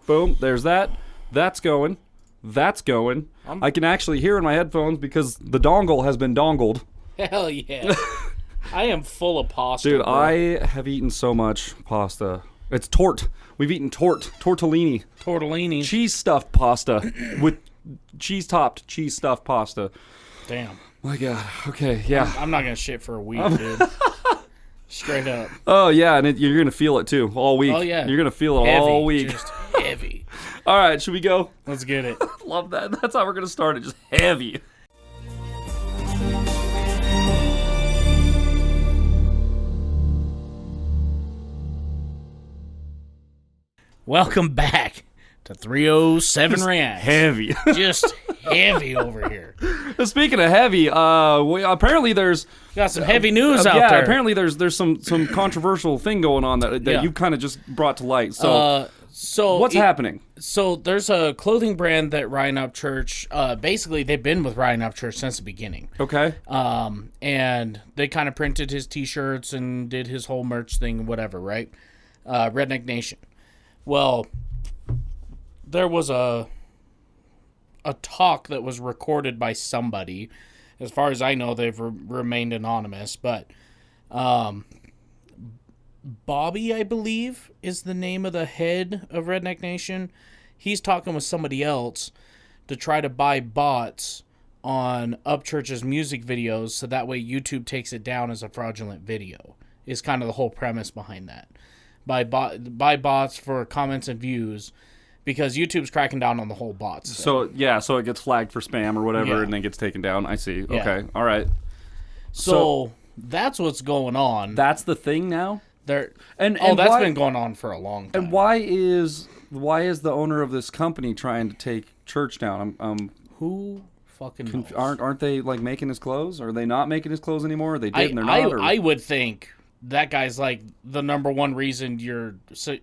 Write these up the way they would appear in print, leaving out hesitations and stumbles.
Boom. There's that. That's going. That's going. I can actually hear in my headphones because the dongle has been dongled. Hell yeah. I am full of pasta. Dude, bro. I have eaten so much pasta. It's tort. We've eaten tortellini. Tortellini. Cheese stuffed pasta with cheese stuffed pasta. Damn. My God. Okay, yeah. I'm not going to shit for a week, dude. Straight up. Oh, yeah, and you're going to feel it, too, all week. Oh, yeah. You're going to feel it Heavy, all week. Just heavy. All right, should we go? Let's get it. Love that. That's how we're going to start it, just heavy. Welcome back to 307 Reacts. Heavy. Just heavy over here. Speaking of heavy, apparently there's... Got some heavy news out yeah, there. apparently there's some controversial thing going on that Yeah. you kind of just brought to light. So, So what's happening? So there's a clothing brand that Ryan Upchurch, basically they've been with Ryan Upchurch since the beginning. Okay. And they kind of printed his t-shirts and did his whole merch thing, whatever, right? Redneck Nation. Well, there was a talk that was recorded by somebody. As far as I know, they've remained anonymous, but Bobby, I believe, is the name of the head of Redneck Nation. He's talking with somebody else to try to buy bots on Upchurch's music videos so that way YouTube takes it down as a fraudulent video, is kind of the whole premise behind that. Buy bots for comments and views because YouTube's cracking down on the whole bots thing. So, yeah, so it gets flagged for spam or whatever Yeah. and then gets taken down. I see. Yeah. Okay. All right. So that's what's going on. That's the thing now? That's why, been going on for a long time. And why is the owner of this company trying to take church down? Who fucking knows? Aren't they like making his clothes? Are they not making his clothes anymore? They did and they're not? I would think that guy's like the number one reason you're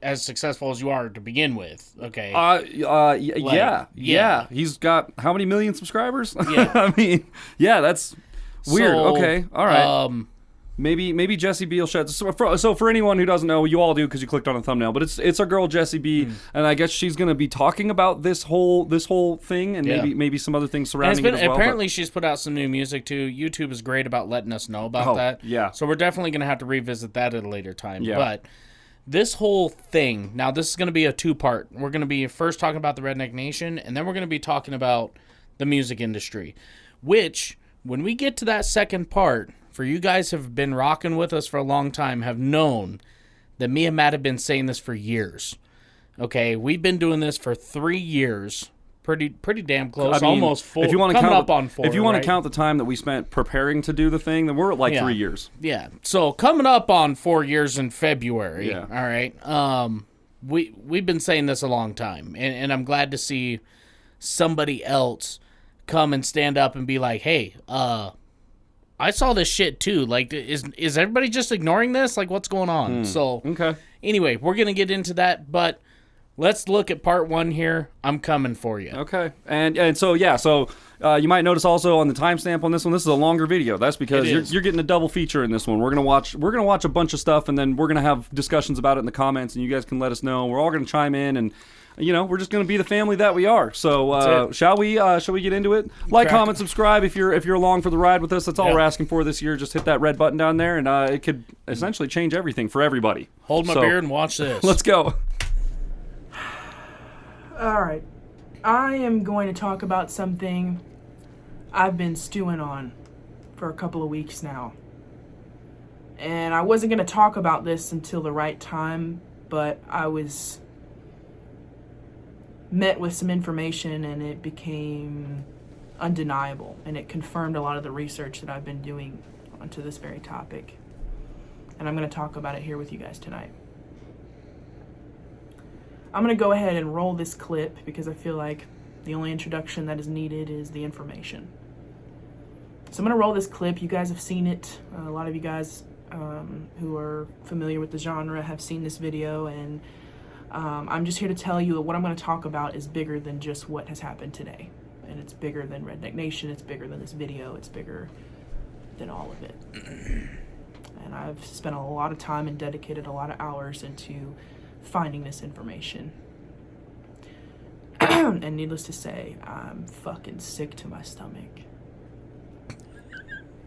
as successful as you are to begin with. Okay. Yeah. He's got how many million subscribers? Yeah. I mean, yeah, that's weird. So, okay. All right. Maybe Jessie B will shut. So for anyone who doesn't know, you all do because you clicked on a thumbnail. But it's our girl Jessie B, and I guess she's going to be talking about this whole thing, and maybe some other things surrounding it as well. Apparently, she's put out some new music too. YouTube is great about letting us know about that. Yeah. So we're definitely going to have to revisit that at a later time. Yeah. But this whole thing, now this is going to be a two-part. We're going to be first talking about the Redneck Nation, and then we're going to be talking about the music industry. Which, when we get to that second part, for you guys who have been rocking with us for a long time, have known that me and Matt have been saying this for years. Okay, we've been doing this for 3 years. Pretty damn close. I mean, almost 4. If you want to coming count, up on 4. If you want right? to count the time that we spent preparing to do the thing, then we're at like 3 years. Yeah. So coming up on 4 years in February. Yeah. All right. We've been saying this a long time, and I'm glad to see somebody else come and stand up and be like, hey, I saw this shit too. Like, is everybody just ignoring this? Like, what's going on? So, okay. Anyway, we're going to get into that, but let's look at part 1 here. I'm coming for you. Okay. And so, yeah, you might notice also on the timestamp on this one, this is a longer video. That's because you're getting a double feature in this one. We're going to watch a bunch of stuff, and then we're going to have discussions about it in the comments, and you guys can let us know. We're all going to chime in, and we're just going to be the family that we are. So, shall we get into it? Like, comment, subscribe if you're along for the ride with us. That's all we're asking for this year. Just hit that red button down there, and it could essentially change everything for everybody. Hold my beer and watch this. Let's go. All right. I am going to talk about something I've been stewing on for a couple of weeks now. And I wasn't going to talk about this until the right time, but I was met with some information and it became undeniable, and it confirmed a lot of the research that I've been doing onto this very topic. And I'm going to talk about it here with you guys tonight. I'm going to go ahead and roll this clip because I feel like the only introduction that is needed is the information. So I'm going to roll this clip. You guys have seen it. A lot of you guys who are familiar with the genre have seen this video, and I'm just here to tell you that what I'm going to talk about is bigger than just what has happened today. And it's bigger than Redneck Nation. It's bigger than this video. It's bigger than all of it. And I've spent a lot of time and dedicated a lot of hours into finding this information. And needless to say, I'm fucking sick to my stomach.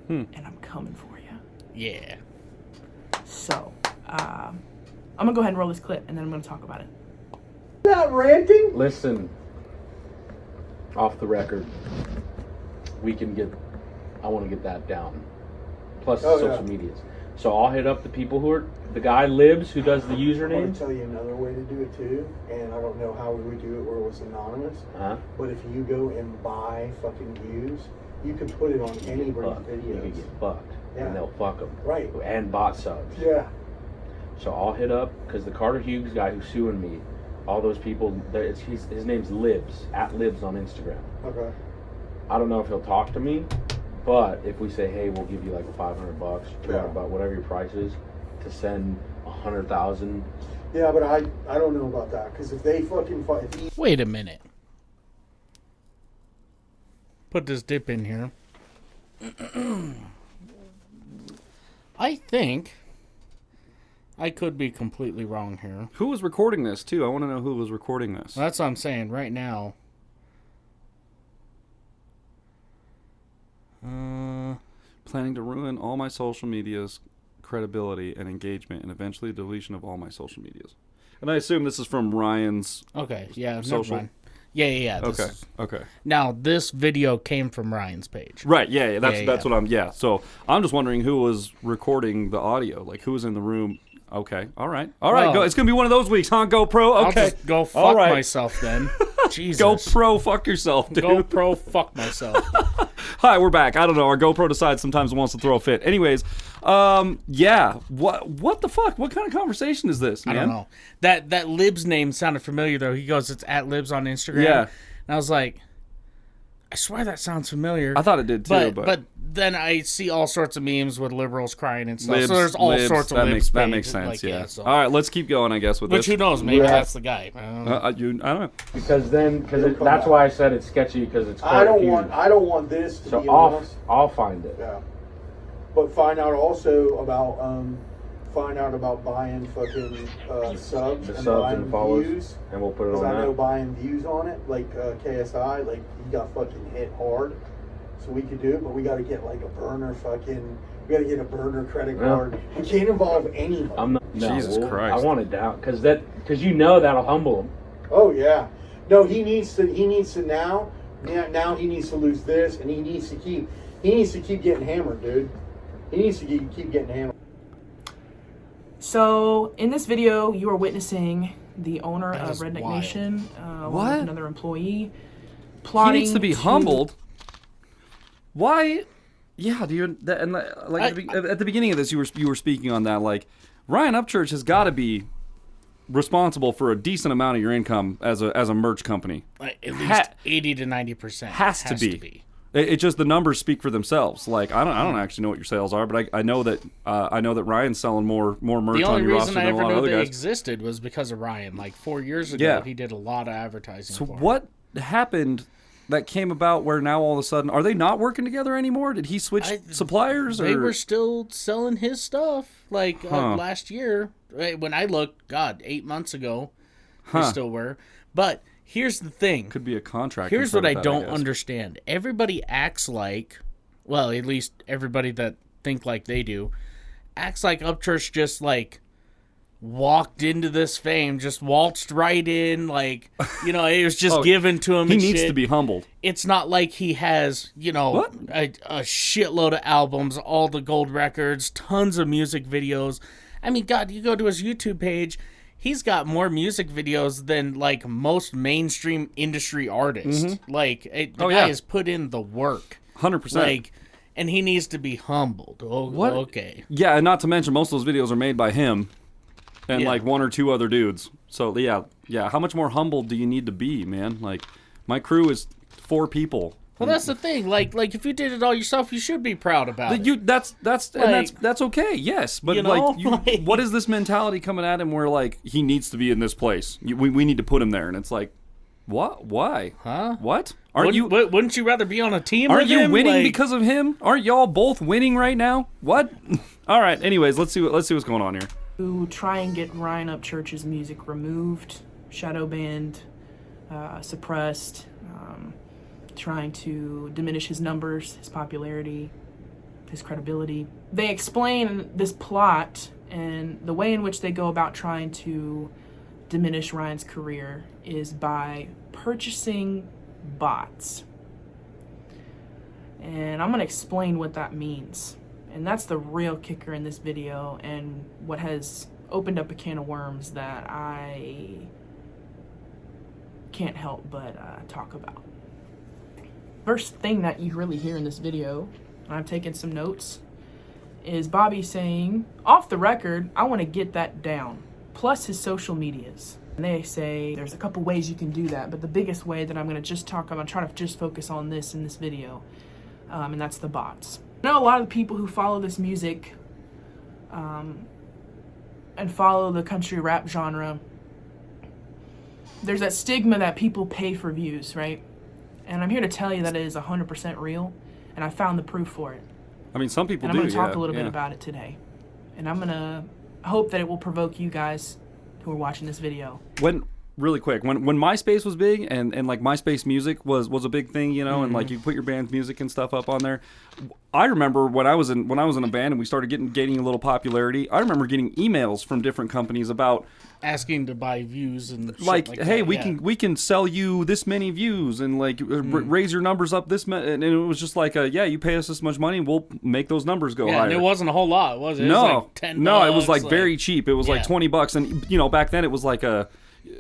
And I'm coming for you. Yeah. So, I'm gonna go ahead and roll this clip, and then I'm gonna talk about it. Not ranting? Listen, off the record, I want to get that down. Plus social medias. So I'll hit up the people the guy Libs who does the I username. want to tell you another way to do it too, and I don't know how we would do it where it was anonymous. But if you go and buy fucking views, you can put it on anybody's videos. You could get bucked, and they'll fuck them. Right. And bot subs. Yeah. So I'll hit up, because the Carter Hughes guy who's suing me, all those people, his name's Libs, @Libs on Instagram. Okay. I don't know if he'll talk to me, but if we say, hey, we'll give you like $500, $200, whatever your price is, to send 100,000. Yeah, but I don't know about that, because if they fucking Wait a minute. Put this dip in here. I think I could be completely wrong here. Who was recording this, too? I want to know who was recording this. That's what I'm saying right now. Planning to ruin all my social media's credibility and engagement, and eventually deletion of all my social medias. And I assume this is from Ryan's. Okay, yeah, social. never mind. Yeah. Okay. Now this video came from Ryan's page. Right. Yeah. That's what I'm. Yeah. So I'm just wondering who was recording the audio. Like who was in the room. Okay. All right. Well, go. It's gonna be one of those weeks, huh? GoPro. Okay. I'll just go fuck myself then. Jesus. GoPro, fuck yourself, dude. GoPro, fuck myself. Hi, we're back. I don't know. Our GoPro decides sometimes it wants to throw a fit. Anyways, yeah. What the fuck? What kind of conversation is this, man? I don't know. That Libs name sounded familiar though. He goes, "It's @Libs on Instagram." Yeah. And I was like, I swear that sounds familiar. I thought it did too, but then I see all sorts of memes with liberals crying and stuff. Libs, so there's all sorts of Libs. That makes sense. Like, yeah. So. All right, let's keep going. I guess with Which this. who knows? Maybe that's the guy. I don't know. I don't know. Because that's why I said it's sketchy, because it's I don't want this to be I'll find it. Yeah. But find out about buying fucking subs The and subs buying and follows, views. and we'll put it on Because I know that. buying views on it, like KSI, like he got fucking hit hard. So we could do it, but we got to get like a burner credit card. We can't involve anybody. Jesus Christ. I want it down, because that'll humble him. Oh yeah. No, he needs to now he needs to lose this, and he needs to keep getting hammered, dude. He needs to keep getting hammered. So, in this video, you are witnessing the owner That of is Redneck wild. Nation, along What? with another employee, He plotting needs to be humbled. Why? Yeah, dude. At the beginning of this, you were speaking on that. Like, Ryan Upchurch has got to be responsible for a decent amount of your income as a merch company. Like, at least 80 to 90%. Has to be. It just, the numbers speak for themselves. Like I don't actually know what your sales are, but I know that Ryan's selling more merch The on only your reason roster I than a ever lot of knew other they guys. existed was because of Ryan. Like 4 years ago, Yeah. he did a lot of advertising So for him. what happened that came about where now all of a sudden are they not working together anymore? Did he switch suppliers? They or? were still selling his stuff like last year. Right, when I looked, 8 months ago, they still were. But here's the thing. Could be a contract. Here's what I don't guess. understand. Everybody acts like, well, at least everybody that think like they do, acts like Upchurch just like walked into this fame, just waltzed right in, like, it was just given to him. He and needs shit. to be humbled. It's not like he has, a shitload of albums, all the gold records, tons of music videos. I mean, God, you go to his YouTube page, he's got more music videos than, like, most mainstream industry artists. Mm-hmm. Like, the guy has put in the work. 100%. Like, and he needs to be humbled. Oh, What? Okay. Yeah, and not to mention most of those videos are made by him and like one or two other dudes. So yeah. How much more humbled do you need to be, man? Like, my crew is 4 people. Well, that's the thing. Like if you did it all yourself, you should be proud about it. That's okay. Yes, but what is this mentality coming at him where like he needs to be in this place? We need to put him there, and it's like, what? Why? Huh? What? Wouldn't you rather be on a team? Aren't with you him? winning because of him? Aren't y'all both winning right now? What? All right. Anyways, let's see what's going on here. to try and get Ryan Upchurch's music removed, shadow banned, suppressed, trying to diminish his numbers, his popularity, his credibility. They explain this plot and the way in which they go about trying to diminish Ryan's career is by purchasing bots. And I'm going to explain what that means. And that's the real kicker in this video, and what has opened up a can of worms that I can't help but talk about. First thing that you really hear in this video, and I've taken some notes, is Bobby saying, off the record, I want to get that down, plus his social medias. And they say there's a couple ways you can do that, but the biggest way that I'm going to just talk about, I'm trying to just focus on this in this video, and that's the bots. I know a lot of the people who follow this music and follow the country rap genre, there's that stigma that people pay for views, right? And I'm here to tell you that it is 100% real, and I found the proof for it. I mean, some people and do. I'm going to talk a little yeah. bit about it today. And I'm going to hope that it will provoke you guys who are watching this video. Really quick, when MySpace was big and like MySpace music was a big thing, you know, and like you put your band's music and stuff up on there. I remember when I was in a band and we started gaining a little popularity. I remember getting emails from different companies about asking to buy views and like shit hey, that. we can sell you this many views and like raise your numbers up this and it was just like yeah, you pay us this much money, we'll make those numbers go higher. And it wasn't a whole lot, was it? No, it was like $10. No, it was like very cheap. It was like $20, and you know back then it was like a.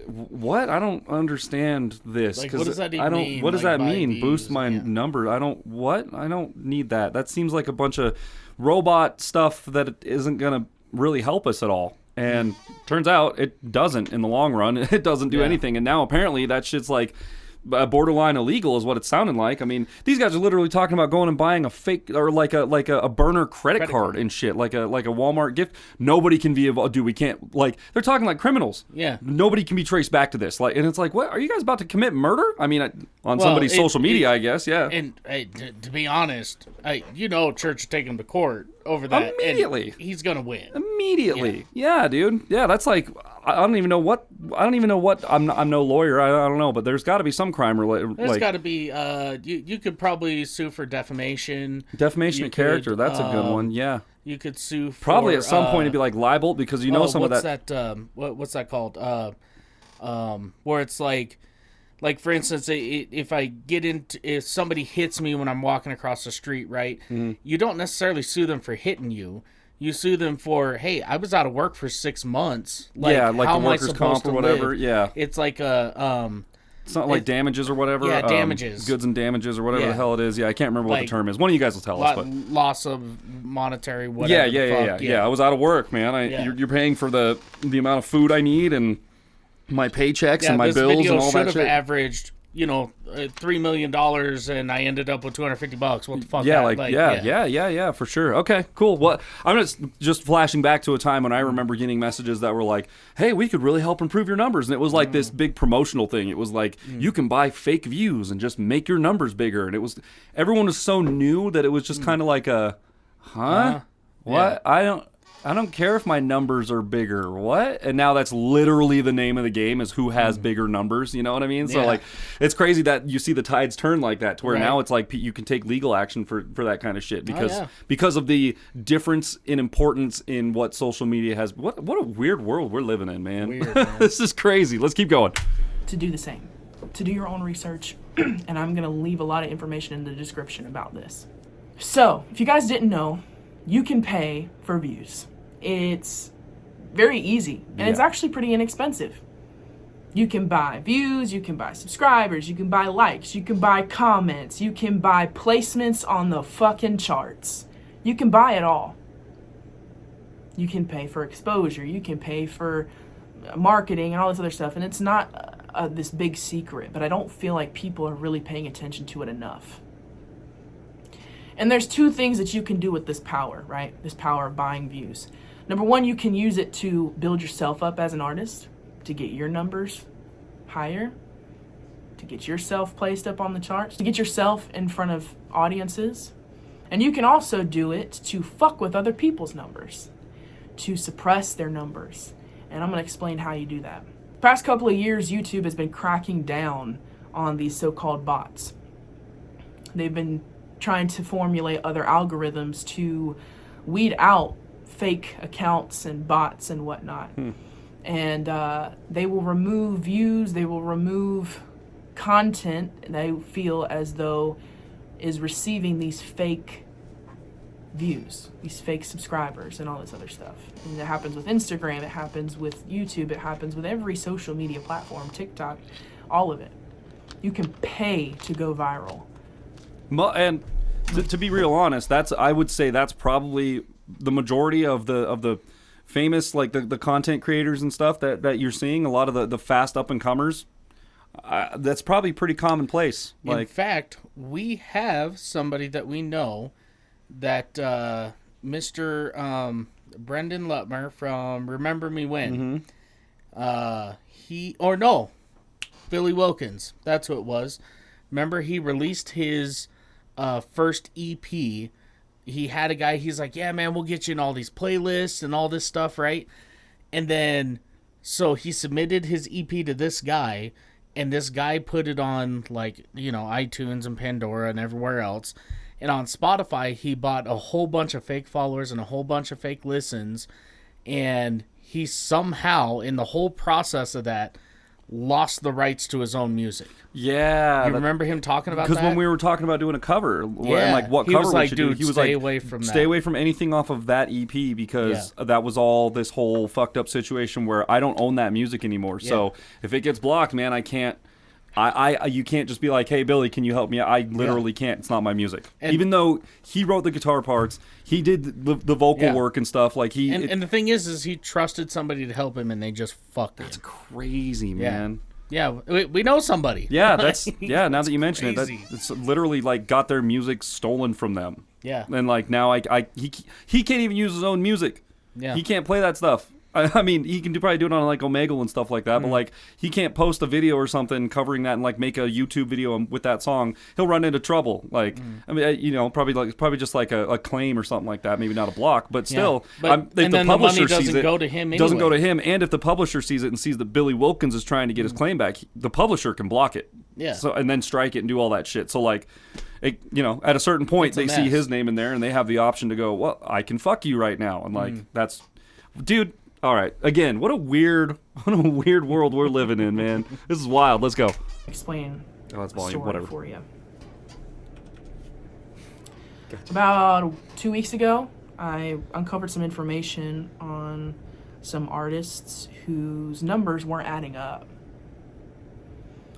What? I don't understand this. Like, what does that even mean? What does like, that mean? views? Boost my number? I don't. What? I don't need that. That seems like a bunch of robot stuff that isn't gonna really help us at all. And turns out it doesn't in the long run. It doesn't do anything. And now apparently that shit's like borderline illegal is what it sounded like. I mean, these guys are literally talking about going and buying a fake or like a burner credit card and shit, like a Walmart gift. Nobody can be able. Dude, we can't. Like they're talking like criminals. Yeah. Nobody can be traced back to this. Like, and it's like, what are you guys about to commit murder? I mean, on somebody's social media, I guess. Yeah. And to be honest, Church take him to court over that. Immediately. And he's gonna win. Immediately. Yeah, dude. Yeah, that's like I don't even know what. I'm no lawyer. I don't know, but there's got to be some crime related. There's got to be. You could probably sue for defamation. Defamation of character. That's a good one. Yeah. You could sue for, probably at some point it'd be like libel because some of that. What's that called? Where it's like for instance, if somebody hits me when I'm walking across the street, right? Mm-hmm. You don't necessarily sue them for hitting you. You sue them for, hey, I was out of work for 6 months. Like, yeah, like how the workers' comp or whatever. Live? Yeah, it's like it's not like damages or whatever. Yeah, damages. Goods and damages or whatever the hell it is. Yeah, I can't remember what the term is. One of you guys will tell us. But loss of monetary whatever. Yeah. I was out of work, man. You're paying for the amount of food I need and my paychecks and my bills and all that shit. This video should have averaged, $3 million, and I ended up with $250. What the fuck? Yeah, for sure. Okay, cool. Well, I'm just flashing back to a time when I remember getting messages that were like, "Hey, we could really help improve your numbers," and it was like this big promotional thing. It was like you can buy fake views and just make your numbers bigger, and everyone was so new that it was just kind of like a, what? Yeah. I don't care if my numbers are bigger. What? And now that's literally the name of the game is who has bigger numbers. You know what I mean? So like, it's crazy that you see the tides turn like that to where now it's like you can take legal action for that kind of shit because of the difference in importance in what social media has. What a weird world we're living in, man. Weird, man. This is crazy. Let's keep going. To do the same, to do your own research, and I'm gonna leave a lot of information in the description about this. So, if you guys didn't know, you can pay for views. It's very easy, and it's actually pretty inexpensive. You can buy views, you can buy subscribers, you can buy likes, you can buy comments, you can buy placements on the fucking charts. You can buy it all. You can pay for exposure, you can pay for marketing and all this other stuff, and it's not this big secret, but I don't feel like people are really paying attention to it enough. And there's two things that you can do with this power, right? This power of buying views. Number one, you can use it to build yourself up as an artist, to get your numbers higher, to get yourself placed up on the charts, to get yourself in front of audiences. And you can also do it to fuck with other people's numbers, to suppress their numbers. And I'm going to explain how you do that. Past couple of years, YouTube has been cracking down on these so-called bots. They've been trying to formulate other algorithms to weed out fake accounts and bots and whatnot. And they will remove views, they will remove content they feel as though is receiving these fake views, these fake subscribers and all this other stuff. And it happens with Instagram, it happens with YouTube, it happens with every social media platform, TikTok, all of it. You can pay to go viral. And to be real honest, I would say that's probably the majority of the famous, like the content creators and stuff that you're seeing. A lot of the fast up and comers. That's probably pretty commonplace. In fact, we have somebody that we know that Mr. Brendan Lutmer from Remember Me When. Billy Wilkins. That's who it was. Remember, he released his first EP. He had a guy, he's like, yeah, man, we'll get you in all these playlists and all this stuff, right? And then, so he submitted his EP to this guy, and this guy put it on, like, iTunes and Pandora and everywhere else. And on Spotify, he bought a whole bunch of fake followers and a whole bunch of fake listens. And he somehow, in the whole process of that, lost the rights to his own music. Yeah. You remember him talking about that? Because when we were talking about doing a cover, and like what he cover was we like, should dude, do, he was stay like, away from that. Stay away from anything off of that EP because that was all this whole fucked up situation where I don't own that music anymore. Yeah. So if it gets blocked, man, I can't. You can't just be like, hey, Billy, can you help me? I literally can't. It's not my music. And even though he wrote the guitar parts, he did the vocal work and stuff. Like and the thing is he trusted somebody to help him, and they just fucked it. That's crazy, man. Yeah, we know somebody. Yeah, that's now that you mention it, it's literally like got their music stolen from them. Yeah, and like now he can't even use his own music. Yeah, he can't play that stuff. I mean, he can probably do it on like Omegle and stuff like that, but like he can't post a video or something covering that and like make a YouTube video with that song. He'll run into trouble. Like, I mean, probably just like a claim or something like that. Maybe not a block, but still, if the publisher sees it, go to him anyway. Doesn't go to him. And if the publisher sees it and sees that Billy Wilkins is trying to get his claim back, the publisher can block it. Yeah. So and then strike it and do all that shit. So like, at a certain point, they see his name in there and they have the option to go, well, I can fuck you right now, and like that's, dude. All right. Again, what a weird world we're living in, man. This is wild. Let's go. Explain that's volume. story Whatever. For you. Gotcha. About 2 weeks ago, I uncovered some information on some artists whose numbers weren't adding up.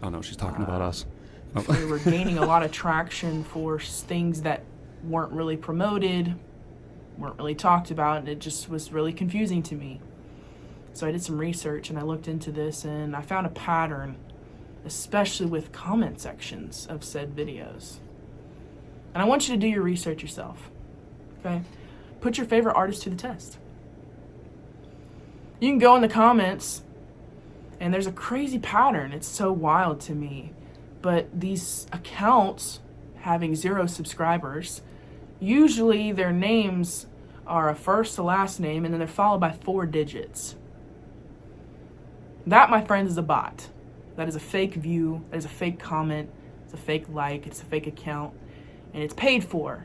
Oh no, she's talking about us. They were gaining a lot of traction for things that weren't really promoted, weren't really talked about, and it just was really confusing to me. So I did some research and I looked into this and I found a pattern, especially with comment sections of said videos. And I want you to do your research yourself, okay? Put your favorite artist to the test. You can go in the comments and there's a crazy pattern. It's so wild to me. But these accounts having 0 subscribers, usually their names are a first to last name and then they're followed by 4 digits. That, my friends, is a bot. That is a fake view. That is a fake comment. It's a fake like. It's a fake account. And it's paid for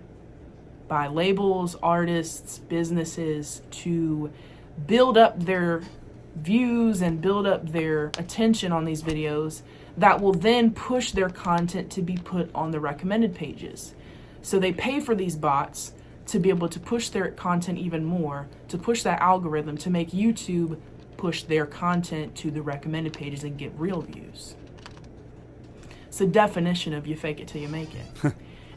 by labels, artists, businesses to build up their views and build up their attention on these videos that will then push their content to be put on the recommended pages. So they pay for these bots to be able to push their content even more, to push that algorithm, to make YouTube push their content to the recommended pages and get real views. It's the definition of you fake it till you make it.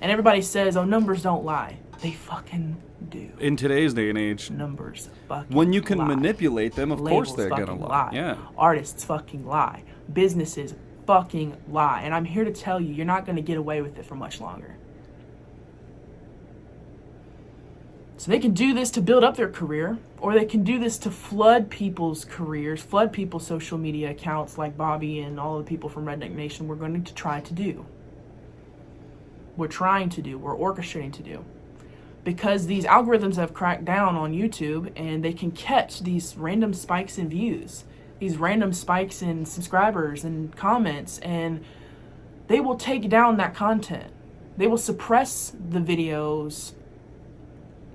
And everybody says, oh, numbers don't lie. They fucking do. In today's day and age, numbers fucking when you can lie. Manipulate them, of Labels course they're gonna lie. Yeah. Artists fucking lie. Businesses fucking lie. And I'm here to tell you, you're not gonna get away with it for much longer. So they can do this to build up their career, or they can do this to flood people's careers, flood people's social media accounts like Bobby and all the people from Redneck Nation we're going to try to do. We're trying to do, we're orchestrating to do. Because these algorithms have cracked down on YouTube and they can catch these random spikes in views. these random spikes in subscribers and comments, and they will take down that content. They will suppress the video's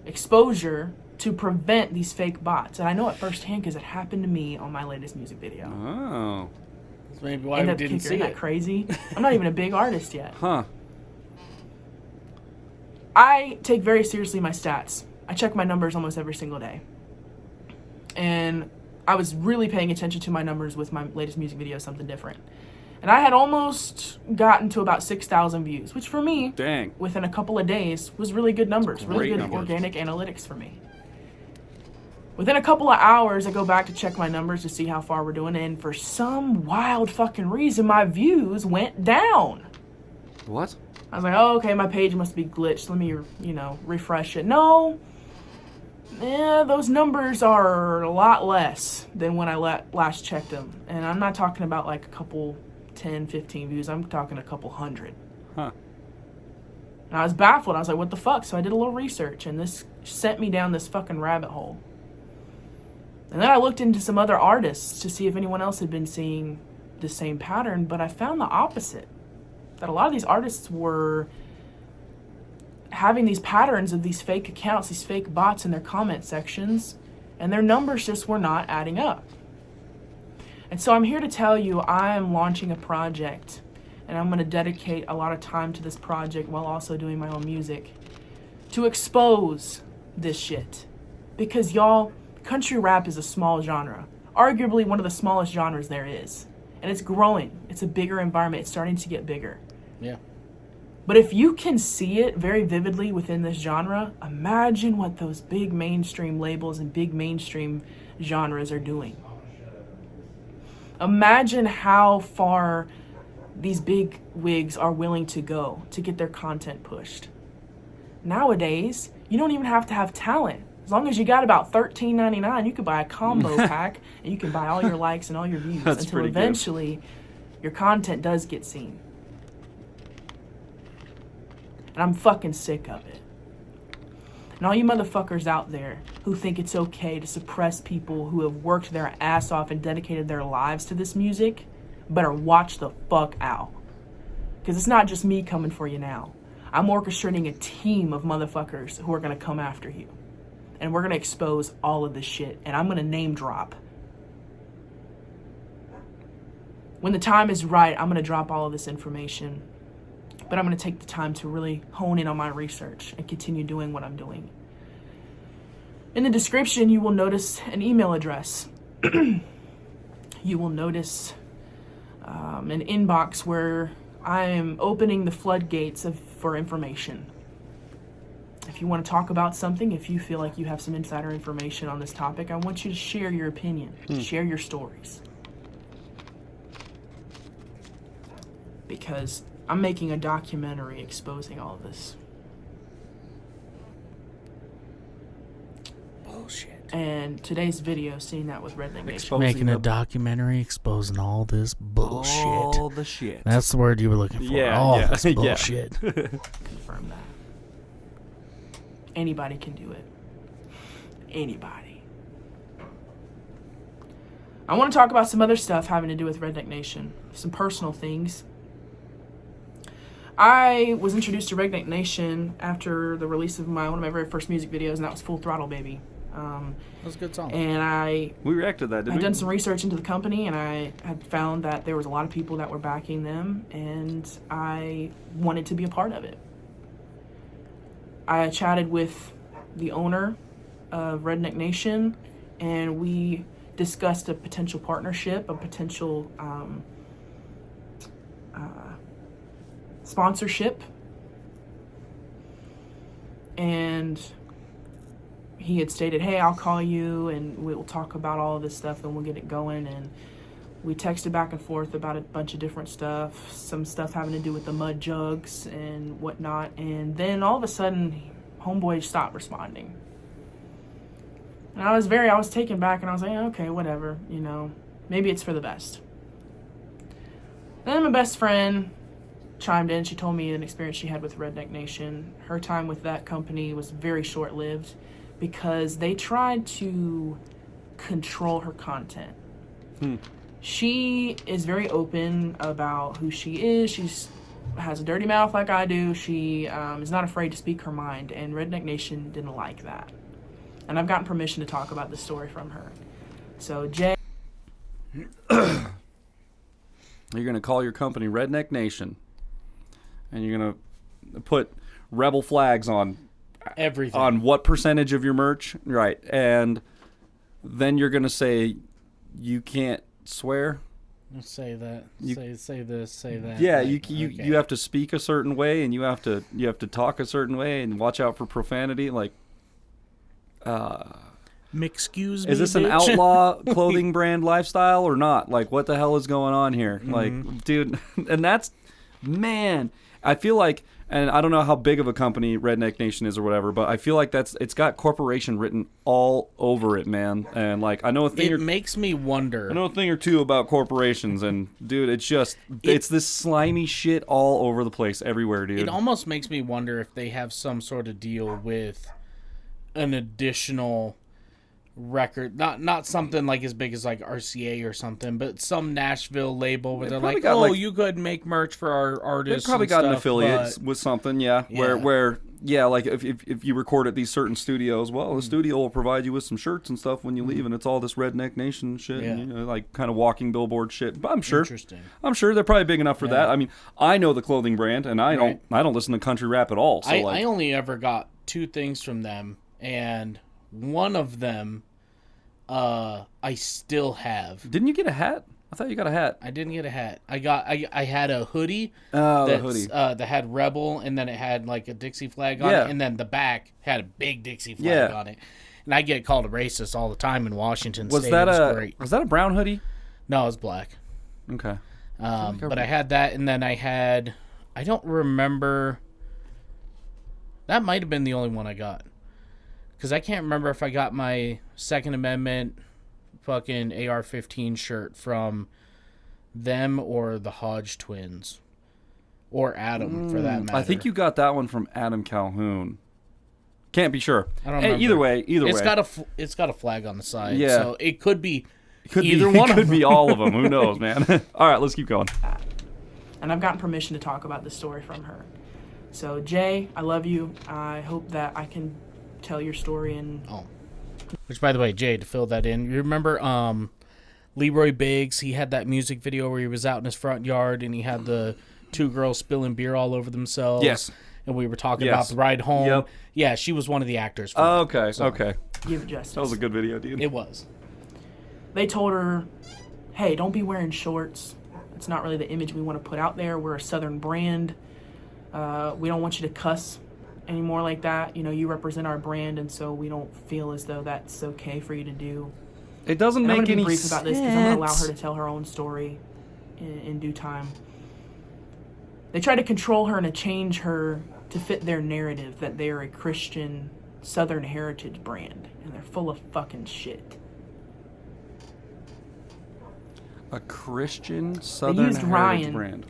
exposure to prevent these fake bots. And I know it firsthand because it happened to me on my latest music video. Oh. That's maybe why we didn't see that it. Crazy. I'm not even a big artist yet. Huh. I take very seriously my stats. I check my numbers almost every single day. And I was really paying attention to my numbers with my latest music video, Something Different. And I had almost gotten to about 6,000 views, which for me, dang, within a couple of days, was really good numbers. Really good numbers. Organic analytics for me. Within a couple of hours, I go back to check my numbers to see how far we're doing, and for some wild fucking reason, my views went down. What? I was like, oh, okay, my page must be glitched. Let me, refresh it. No. Those numbers are a lot less than when I last checked them. And I'm not talking about like a couple 10, 15 views. I'm talking a couple hundred. Huh. And I was baffled. I was like, what the fuck? So I did a little research, and this sent me down this fucking rabbit hole. And then I looked into some other artists to see if anyone else had been seeing the same pattern, but I found the opposite. That a lot of these artists were having these patterns of these fake accounts, these fake bots in their comment sections, and their numbers just were not adding up. And so I'm here to tell you I am launching a project, and I'm going to dedicate a lot of time to this project while also doing my own music to expose this shit. Because y'all, country rap is a small genre, arguably one of the smallest genres there is. And it's growing. It's a bigger environment. It's starting to get bigger. Yeah. But if you can see it very vividly within this genre, imagine what those big mainstream labels and big mainstream genres are doing. Imagine how far these big wigs are willing to go to get their content pushed. Nowadays, you don't even have to have talent. As long as you got about $13.99, you could buy a combo pack, and you can buy all your likes and all your views until eventually your content does get seen. And I'm fucking sick of it. And all you motherfuckers out there who think it's okay to suppress people who have worked their ass off and dedicated their lives to this music, better watch the fuck out. Because it's not just me coming for you now. I'm orchestrating a team of motherfuckers who are going to come after you. And we're going to expose all of this shit. And I'm going to name drop. When the time is right, I'm going to drop all of this information. But I'm going to take the time to really hone in on my research and continue doing what I'm doing. In the description, you will notice an email address. You will notice an inbox where I am opening the floodgates for information. If you want to talk about something, if you feel like you have some insider information on this topic, I want you to share your opinion, share your stories. Because I'm making a documentary exposing all of this. Bullshit. And today's video, seeing that with Redneck Nation. Exposing Making a documentary exposing all this bullshit. all the shit. That's the word you were looking for. Yeah, all yeah, this yeah. bullshit. Confirm that. Anybody can do it. Anybody. I want to talk about some other stuff having to do with Redneck Nation. Some personal things. I was introduced to Redneck Nation after the release of one of my very first music videos, and that was Full Throttle Baby. That was a good song. And We reacted to that, didn't we? I'd done some research into the company, and I had found that there was a lot of people that were backing them, and I wanted to be a part of it. I chatted with the owner of Redneck Nation, and we discussed a potential partnership, a potential sponsorship. And he had stated, hey, I'll call you and we'll talk about all of this stuff and we'll get it going. And we texted back and forth about a bunch of different stuff, some stuff having to do with the mud jugs and whatnot. And then all of a sudden, homeboy stopped responding. And I was taken back, and I was like, okay, whatever, maybe it's for the best. Then my best friend chimed in. She told me an experience she had with Redneck Nation. Her time with that company was very short-lived because they tried to control her content. She is very open about who she is. She's has a dirty mouth like I do. She is not afraid to speak her mind, and Redneck Nation didn't like that. And I've gotten permission to talk about this story from her. So, Jay... You're going to call your company Redneck Nation, and you're going to put rebel flags on everything. On what percentage of your merch? Right. And then you're going to say you can't swear? Say that. Say this. Say that. Yeah, like, you have to speak a certain way, and you have to talk a certain way, and watch out for profanity. Like, excuse me. is this an outlaw clothing brand lifestyle or not? Like, what the hell is going on here? Like, dude, and that's, man, I feel like, and I don't know how big of a company Redneck Nation is or whatever, but I feel like it's got corporation written all over it, man. And like, I know a thing. It makes me wonder. I know a thing or two about corporations, and dude, it's this slimy shit all over the place, everywhere, dude. It almost makes me wonder if they have some sort of deal with an additional record, not something like as big as like RCA or something, but some Nashville label where they're like, oh, you could make merch for our artists. They've probably got an affiliate but... with something, yeah. Where like if you record at these certain studios, well, the studio will provide you with some shirts and stuff when you leave, and it's all this Redneck Nation shit, and, you know, like kind of walking billboard shit. But I'm sure they're probably big enough for that. I mean, I know the clothing brand, and I don't listen to country rap at all. So I only ever got 2 things from them, and one of them I still have. Didn't you get a hat? I thought you got a hat. I didn't get a hat. I had a hoodie. The hoodie that had Rebel, and then it had like a Dixie flag on it, and then the back had a big Dixie flag on it. And I get called a racist all the time in Washington State. Great. Was that a brown hoodie? No, it was black. Okay. But I had that, and then I don't remember. That might have been the only one I got. Because I can't remember if I got my Second Amendment fucking AR-15 shirt from them or the Hodge twins. Or Adam, for that matter. I think you got that one from Adam Calhoun. Can't be sure. I don't remember. Either way. It's got a flag on the side. Yeah. So it could be either one of them. It could be all of them. Who knows, man? All right, let's keep going. And I've gotten permission to talk about this story from her. So, Jay, I love you. I hope that I can tell your story and which, by the way, Jay, to fill that in, you remember Leroy Biggs? He had that music video where he was out in his front yard and he had the 2 girls spilling beer all over themselves. Yes. And we were talking about the ride home. Yep. Yeah, she was one of the actors. Okay. give it justice. That was a good video, dude. It was. They told her, hey, don't be wearing shorts. It's not really the image we want to put out there. We're a Southern brand. We don't want you to cuss anymore like that. You know, you represent our brand, and so we don't feel as though that's okay for you to do. It doesn't and make I'm gonna any be brief sense. about this because I'm going to allow her to tell her own story in due time. They try to control her and to change her to fit their narrative that they are a Christian Southern heritage brand, and they're full of fucking shit. A Christian Southern heritage Ryan brand.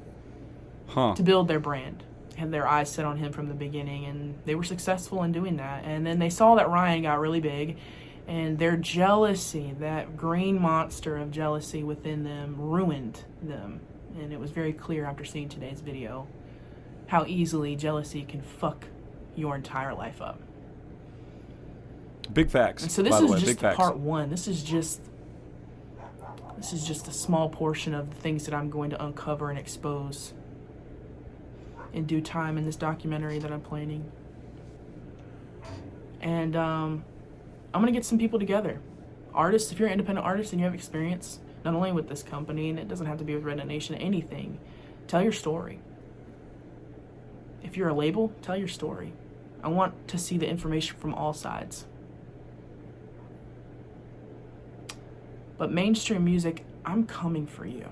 Huh. To build their brand. Had their eyes set on him from the beginning, and they were successful in doing that. And then they saw that Ryan got really big, and their jealousy, that green monster of jealousy within them, ruined them. And it was very clear after seeing today's video how easily jealousy can fuck your entire life up. Big facts. And so this by the is way, just big facts. part one. This is just a small portion of the things that I'm going to uncover and expose in due time in this documentary that I'm planning. And I'm going to get some people together. Artists, if you're an independent artist and you have experience, not only with this company, and it doesn't have to be with Redneck Nation, anything, tell your story. If you're a label, tell your story. I want to see the information from all sides. But mainstream music, I'm coming for you.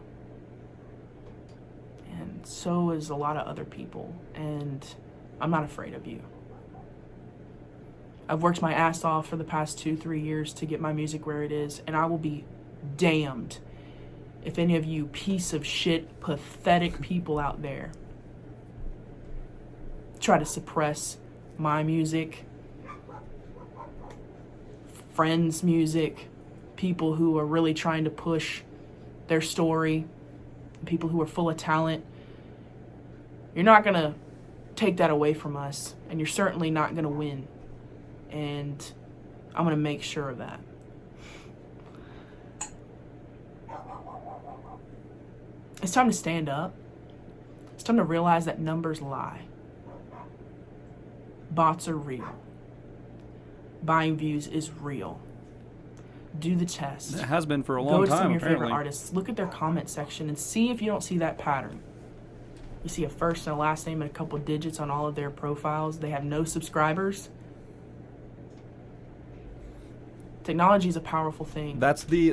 And so is a lot of other people. And I'm not afraid of you. I've worked my ass off for the past 2-3 years to get my music where it is. And I will be damned if any of you piece of shit, pathetic people out there try to suppress my music, friends' music, people who are really trying to push their story, people who are full of talent. You're not going to take that away from us, and you're certainly not going to win. And I'm going to make sure of that. It's time to stand up. It's time to realize that numbers lie. Bots are real. Buying views is real. Do the test. It has been for a long time, Go to some of your apparently. favorite artists. Look at their comment section and see if you don't see that pattern. You see a first and a last name and a couple digits on all of their profiles. They have no subscribers. Technology is a powerful thing. That's the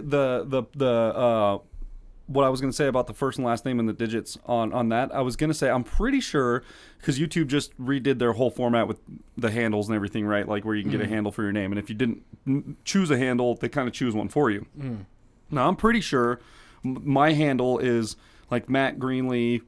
what I was going to say about the first and last name and the digits on that. I was going to say, I'm pretty sure, because YouTube just redid their whole format with the handles and everything, right? Like where you can get a handle for your name. And if you didn't choose a handle, they kind of choose one for you. Now, I'm pretty sure my handle is like Matt Greenlee,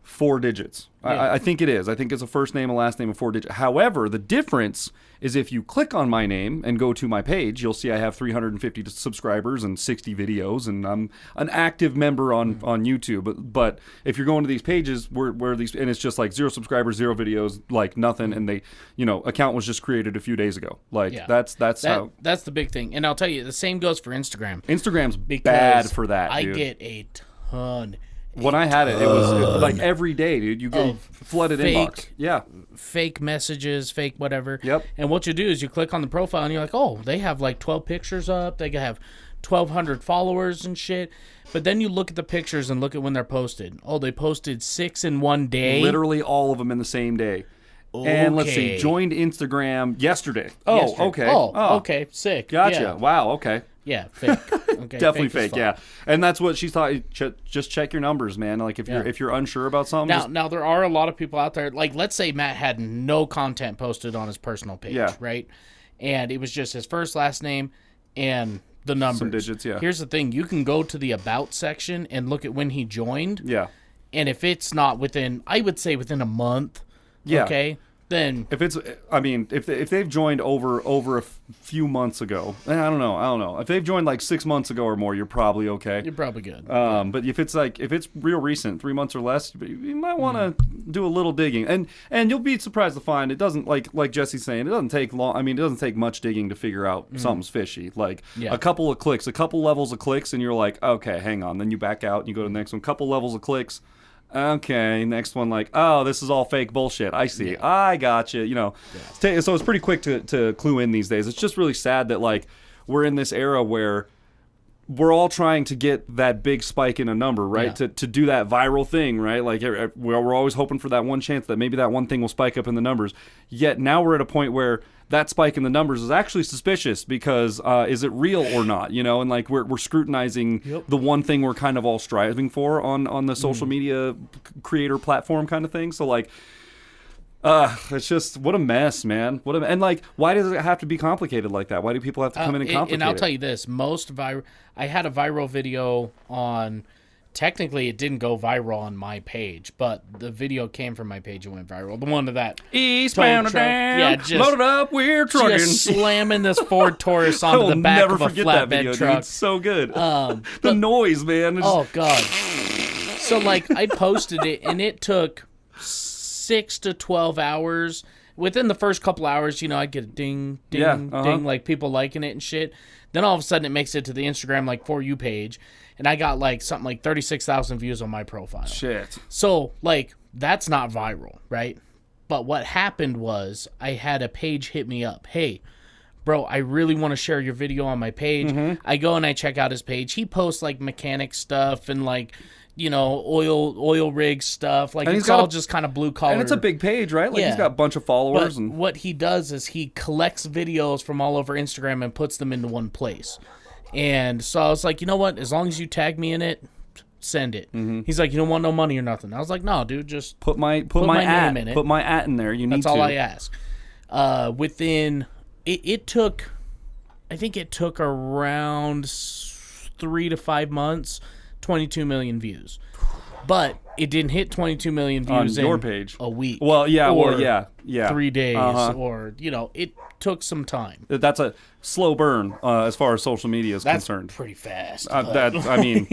4 digits. Yeah. I think it is. I think it's a first name, a last name, and 4 digits. However, the difference is if you click on my name and go to my page, you'll see I have 350 subscribers and 60 videos, and I'm an active member on YouTube. But if you're going to these pages where these, and it's just like 0 subscribers, 0 videos, like nothing, and they, account was just created a few days ago. Like that's how. That's the big thing. And I'll tell you, the same goes for Instagram. Instagram's bad for that, I dude. get a ton. When I had it was like every day, dude. You get flooded inbox. Yeah. Fake messages, fake whatever. Yep. And what you do is you click on the profile and you're like, oh, they have like 12 pictures up. They have 1,200 followers and shit. But then you look at the pictures and look at when they're posted. Oh, they posted 6 in one day. Literally all of them in the same day. Okay. And let's see, joined Instagram yesterday. Oh, okay. Oh, okay. Sick. Gotcha. Yeah. Wow, okay. Yeah, fake. Okay, definitely fake. Yeah, and that's what she's taught. Just check your numbers, man. Like if you're unsure about something. Now there are a lot of people out there. Like let's say Matt had no content posted on his personal page, right? And it was just his first, last name, and the numbers. Some digits. Yeah. Here's the thing: you can go to the about section and look at when he joined. Yeah. And if it's not within, I would say within a month. Yeah. Okay. Then if it's, I mean, if they've joined over a few months ago, I don't know. If they've joined like 6 months ago or more, you're probably okay. You're probably good. But if it's real recent, 3 months or less, you might want to do a little digging, and you'll be surprised to find it doesn't like Jesse's saying, it doesn't take long. I mean, it doesn't take much digging to figure out something's fishy. Like a couple of clicks, a couple levels of clicks, and you're like, okay, hang on. Then you back out and you go to the next one. Couple levels of clicks. Okay, next one, like, oh, this is all fake bullshit. I see. Yeah. I got you. So it's pretty quick to clue in these days. It's just really sad that like we're in this era where we're all trying to get that big spike in a number, right? To do that viral thing, right? Like we're always hoping for that one chance that maybe that one thing will spike up in the numbers. Yet now we're at a point where that spike in the numbers is actually suspicious because is it real or not? And like we're scrutinizing the one thing we're kind of all striving for on the social media creator platform kind of thing. So like, it's just what a mess, man. And like, why does it have to be complicated like that? Why do people have to come in and complicate it? And I'll tell you this: I had a viral video on. Technically, it didn't go viral on my page, but the video came from my page and went viral. The one of that eastbound down, just loaded up, we're trucking, just slamming this Ford Taurus onto the back of a flatbed truck. Dude. It's so good. The noise, man. Oh god. So like, I posted it, and it took 6 to 12 hours. Within the first couple hours, I'd get a ding, ding, ding, like people liking it and shit. Then all of a sudden, it makes it to the Instagram like For You page. And I got like something like 36,000 views on my profile. Shit. So like that's not viral, right? But what happened was I had a page hit me up. Hey, bro, I really want to share your video on my page. Mm-hmm. I go and I check out his page. He posts like mechanic stuff and like, oil rig stuff. Like it's all just kind of blue collar. And it's a big page, right? Like he's got a bunch of followers. But what he does is he collects videos from all over Instagram and puts them into one place. And so I was like, you know what? As long as you tag me in it, send it. Mm-hmm. He's like, you don't want no money or nothing. I was like, no, dude, just put my name in it. Put my at in there. That's all I ask. Within it took, I think it took around 3 to 5 months, 22 million views. but it didn't hit 22 million on views your in page a week. Well, yeah, or yeah. 3 days, Uh-huh. or it took some time. That's a slow burn as far as social media is That's concerned. pretty fast. I mean,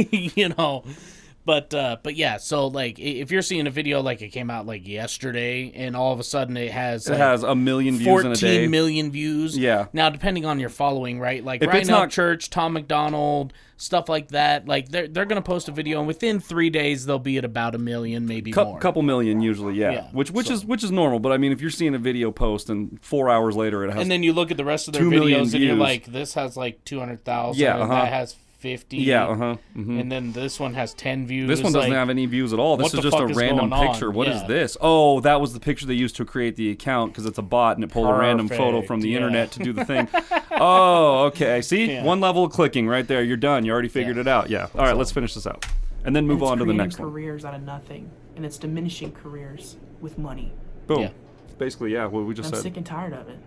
But yeah, so like if you're seeing a video like it came out like yesterday and all of a sudden it has it has a million views in a day. 14 million views. Yeah. Now depending on your following, right? Like If it's Ryan not Church, Tom McDonald, stuff like that. Like they're gonna post a video and within 3 days they'll be at about 1 million, maybe more. Couple million usually, yeah. Which is normal. But I mean, if you're seeing a video post and 4 hours later it has, And then you look at the rest of their 2 million videos and you're views. like, this has like 200,000. Yeah, and that has 50. yeah, mm-hmm. And then this one has 10 views. This one doesn't like, have any views at all. This what is the just a fuck is random going on? picture. What is Yeah. this? Oh, that was the picture they used to create the account because it's a bot and it pulled a random photo from the Perfect, internet to do the thing. Oh, okay. See? Yeah. One level of clicking right there. You're done. You already figured it out. Yeah. All right, let's finish this out. And then move It's on to the creating next one. careers out of nothing, and it's diminishing careers with money. Boom. Yeah. Basically, yeah, what we just I'm said. sick and tired of it.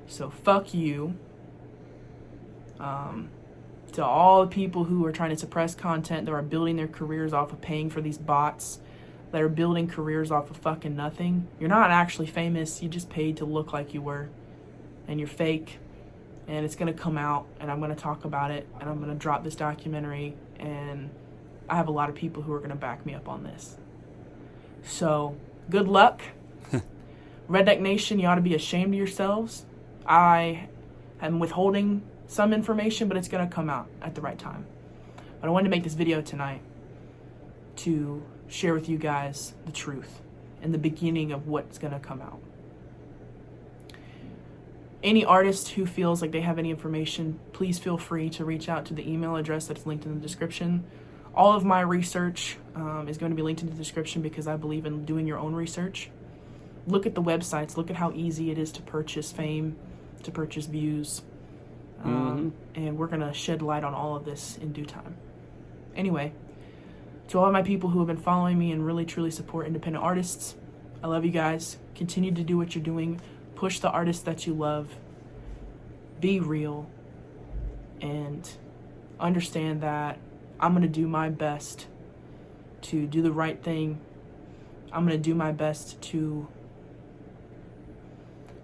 So fuck you. To all the people who are trying to suppress content, that are building their careers off of paying for these bots, that are building careers off of fucking nothing. You're not actually famous. You just paid to look like you were, and you're fake. And it's gonna come out, and I'm gonna talk about it, and I'm gonna drop this documentary, and I have a lot of people who are gonna back me up on this. So, good luck. Redneck Nation, you ought to be ashamed of yourselves. I am withholding some information, but it's going to come out at the right time. But I wanted to make this video tonight to share with you guys the truth and the beginning of what's going to come out. Any artist who feels like they have any information, please feel free to reach out to the email address that's linked in the description. All of my research is going to be linked in the description because I believe in doing your own research. Look at the websites. Look at how easy it is to purchase fame, to purchase views. And we're going to shed light on all of this in due time. Anyway, to all of my people who have been following me and really truly support independent artists, I love you guys. Continue to do what you're doing. Push the artists that you love. Be real. And understand that I'm going to do my best to do the right thing. I'm going to do my best to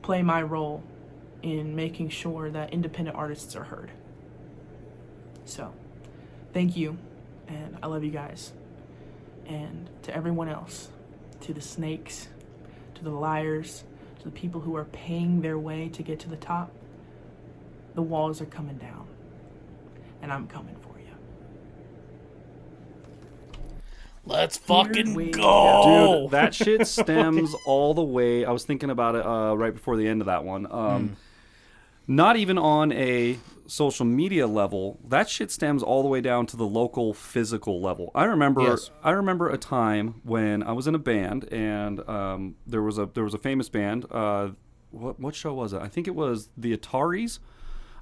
play my role in making sure that independent artists are heard. So, thank you, and I love you guys. And to everyone else, to the snakes, to the liars, to the people who are paying their way to get to the top, the walls are coming down, and I'm coming for you. Let's Here fucking we go. Dude, that shit stems all the way. I was thinking about it right before the end of that one. Not even on a social media level. That shit stems all the way down to the local physical level. I remember a time when I was in a band and there was a famous band. What show was it? I think it was the Ataris.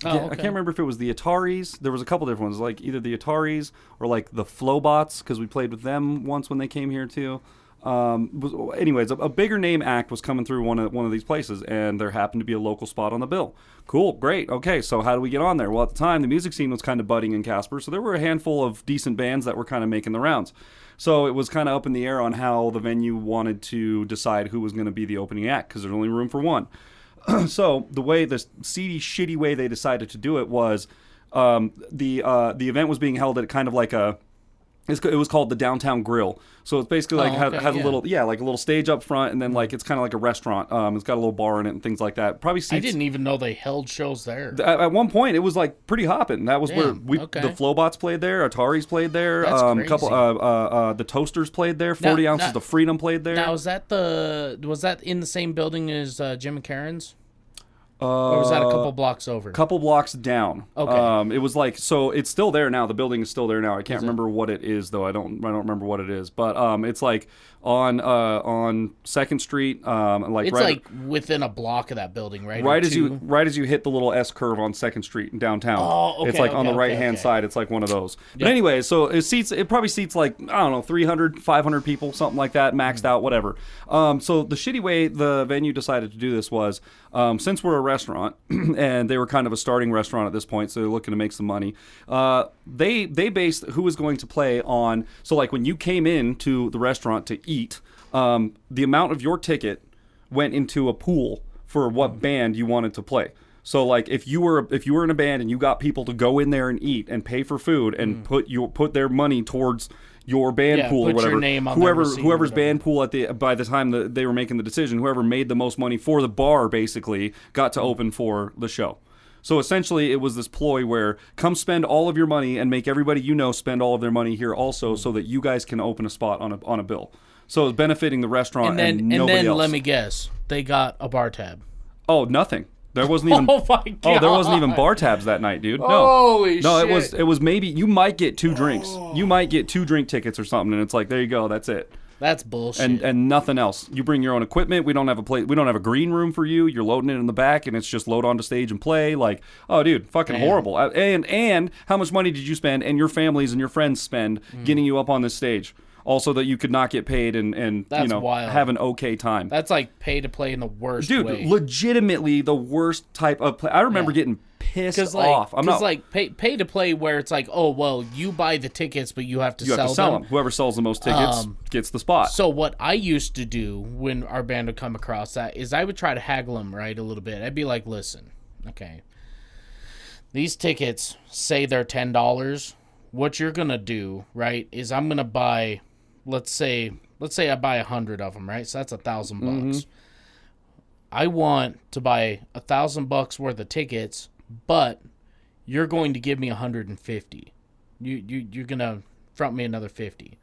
I can't remember if it was the Ataris. There was a couple different ones, like either the Ataris or like the Flowbots, because we played with them once when they came here too. Anyways, a bigger name act was coming through one of these places, and there happened to be a local spot on the bill. Cool, great. Okay, so how do we get on there? Well, at the time, the music scene was kind of budding in Casper, so there were a handful of decent bands that were kind of making the rounds. So it was kind of up in the air on how the venue wanted to decide who was going to be the opening act, because there's only room for one. So the seedy, shitty way they decided to do it was the event was being held at kind of like it was called the Downtown Grill. So it's basically like has a little like a little stage up front, and then like it's kind of like a restaurant. It's got a little bar in it and things like that. Probably seats. I didn't even know they held shows there. At one point, it was like pretty hopping. That was where the Flowbots played there, Ataris played there, That's crazy. the Toasters played there, 40 Ounces of Freedom played there. Now was that in the same building as Jim and Karen's? Or was that a couple blocks over? Couple blocks down. Okay. It was like, so it's still there now. The building is still there now. I can't remember what it is though. I don't remember what it is. But it's like on 2nd Street. It's like within a block of that building, right? Right as you hit the little S curve on 2nd Street in downtown. Oh, okay. It's like on the right hand side. It's like one of those. But anyway, so it probably seats like, I don't know, 300, 500 people, something like that, maxed out, whatever. So the shitty way the venue decided to do this was, since we're a restaurant, and they were kind of a starting restaurant at this point, so they're looking to make some money. They based who was going to play on, so like when you came in to the restaurant to eat, the amount of your ticket went into a pool for what band you wanted to play. So like if you were in a band and you got people to go in there and eat and pay for food and put their money towards your band pool or whatever, your name on whoever's band pool by the time that they were making the decision, whoever made the most money for the bar basically got to open for the show. So essentially it was this ploy where come spend all of your money and make everybody you know spend all of their money here also, so that you guys can open a spot on a bill. So it's benefiting the restaurant and nobody else. Let me guess, they got a bar tab. Oh, nothing. There wasn't even. Oh my God. There wasn't even bar tabs that night, dude. No. Holy no, shit. it was maybe you might get 2 drinks. You might get 2 drink tickets or something, and it's like there you go, that's it. That's bullshit. And nothing else. You bring your own equipment. We don't have a green room for you. You're loading it in the back, and it's just load onto stage and play. Like, oh, dude, fucking horrible. And how much money did you spend and your families and your friends spend getting you up on this stage? Also that you could not get paid and wild. Have an okay time. That's like pay to play in the worst way. Dude, legitimately the worst type of play. I remember getting pissed off. Pay to play where it's like, oh, well, you buy the tickets, but you have to sell them. Whoever sells the most tickets gets the spot. So what I used to do when our band would come across that is I would try to haggle them, right, a little bit. I'd be like, listen, okay, these tickets say they're $10. What you're going to do, right, is I'm going to buy... Let's say I buy 100 of them, right? So that's $1,000. I want to buy $1,000 worth of tickets, but you're going to give me 150. You're gonna front me another 50,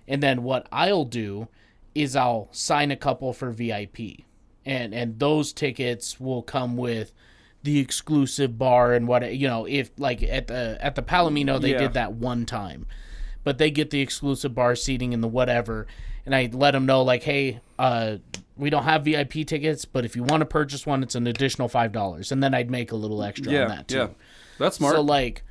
and then what I'll do is I'll sign a couple for VIP, and those tickets will come with the exclusive bar and what if like at the Palomino they did that one time. But they get the exclusive bar seating and the whatever. And I let them know, like, hey, we don't have VIP tickets, but if you want to purchase one, it's an additional $5. And then I'd make a little extra on that, too. Yeah, that's smart. So, like,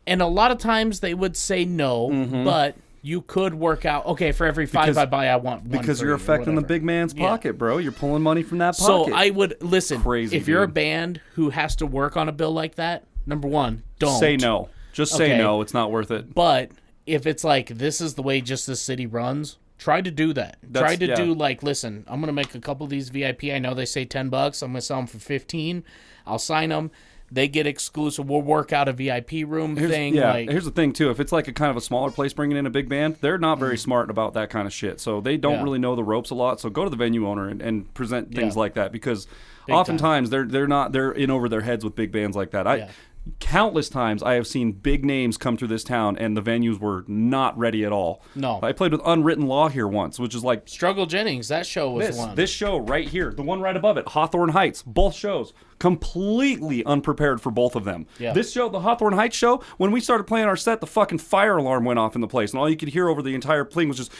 and a lot of times they would say no, but you could work out, okay, for every 5 I buy, I want one. Because you're affecting the big man's pocket, bro. You're pulling money from that pocket. So I would, listen, if you're a band who has to work on a bill like that, number one, don't. Say no. Just say no. It's not worth it. But... if it's like, this is the way just this city runs, try to do that. Try to do like, listen, I'm going to make a couple of these VIP. I know they say $10. I'm going to sell them for 15. I'll sign them. They get exclusive. We'll work out a VIP room thing. Yeah, here's the thing, too. If it's like a kind of a smaller place bringing in a big band, they're not very smart about that kind of shit. So they don't really know the ropes a lot. So go to the venue owner and present things like that, because oftentimes they're in over their heads with big bands like that. Countless times I have seen big names come through this town and the venues were not ready at all. No. I played with Unwritten Law here once, which is like... Struggle Jennings, that show was one. This show right here, the one right above it, Hawthorne Heights, both shows, completely unprepared for both of them. Yeah. This show, the Hawthorne Heights show, when we started playing our set, the fucking fire alarm went off in the place, and all you could hear over the entire thing was just...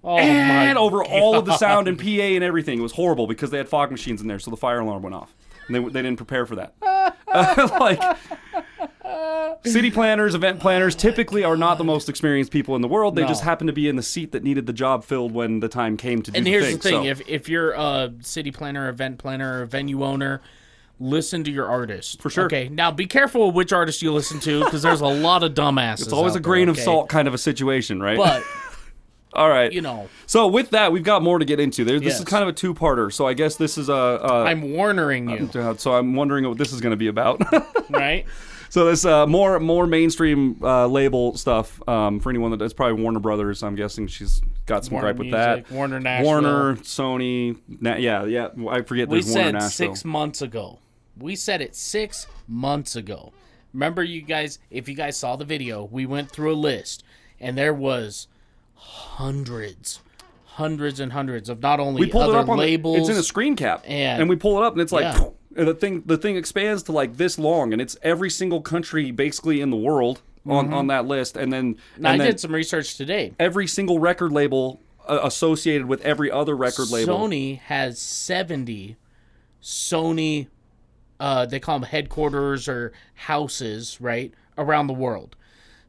over all of the sound and PA and everything. It was horrible because they had fog machines in there, so the fire alarm went off. And they didn't prepare for that. Like, city planners, event planners typically are not the most experienced people in the world. They just happen to be in the seat that needed the job filled when the time came to do the thing. And here's the thing. If you're a city planner, event planner, or venue owner, listen to your artist. For sure. Okay, now be careful which artist you listen to, because there's a lot of dumbasses. It's always a grain of salt kind of a situation, right? But... all right. So with that, we've got more to get into. This is kind of a two-parter, so I guess this is I'm warning you. So I'm wondering what this is going to be about. Right? So this more mainstream label stuff for anyone that's probably Warner Brothers. I'm guessing she's got some gripe with that. Warner Nashville. Warner, Sony. Yeah. I forget there's Warner Nashville. We said 6 months ago. We said it 6 months ago. Remember, you guys, if you guys saw the video, we went through a list, and there was... hundreds and hundreds of not only other labels. It's in a screen cap, and we pull it up, and it's like and the thing expands to like this long, and it's every single country basically in the world on that list. And then I did some research today. Every single record label associated with every other record label. Sony has 70 Sony. They call them headquarters or houses, right, around the world.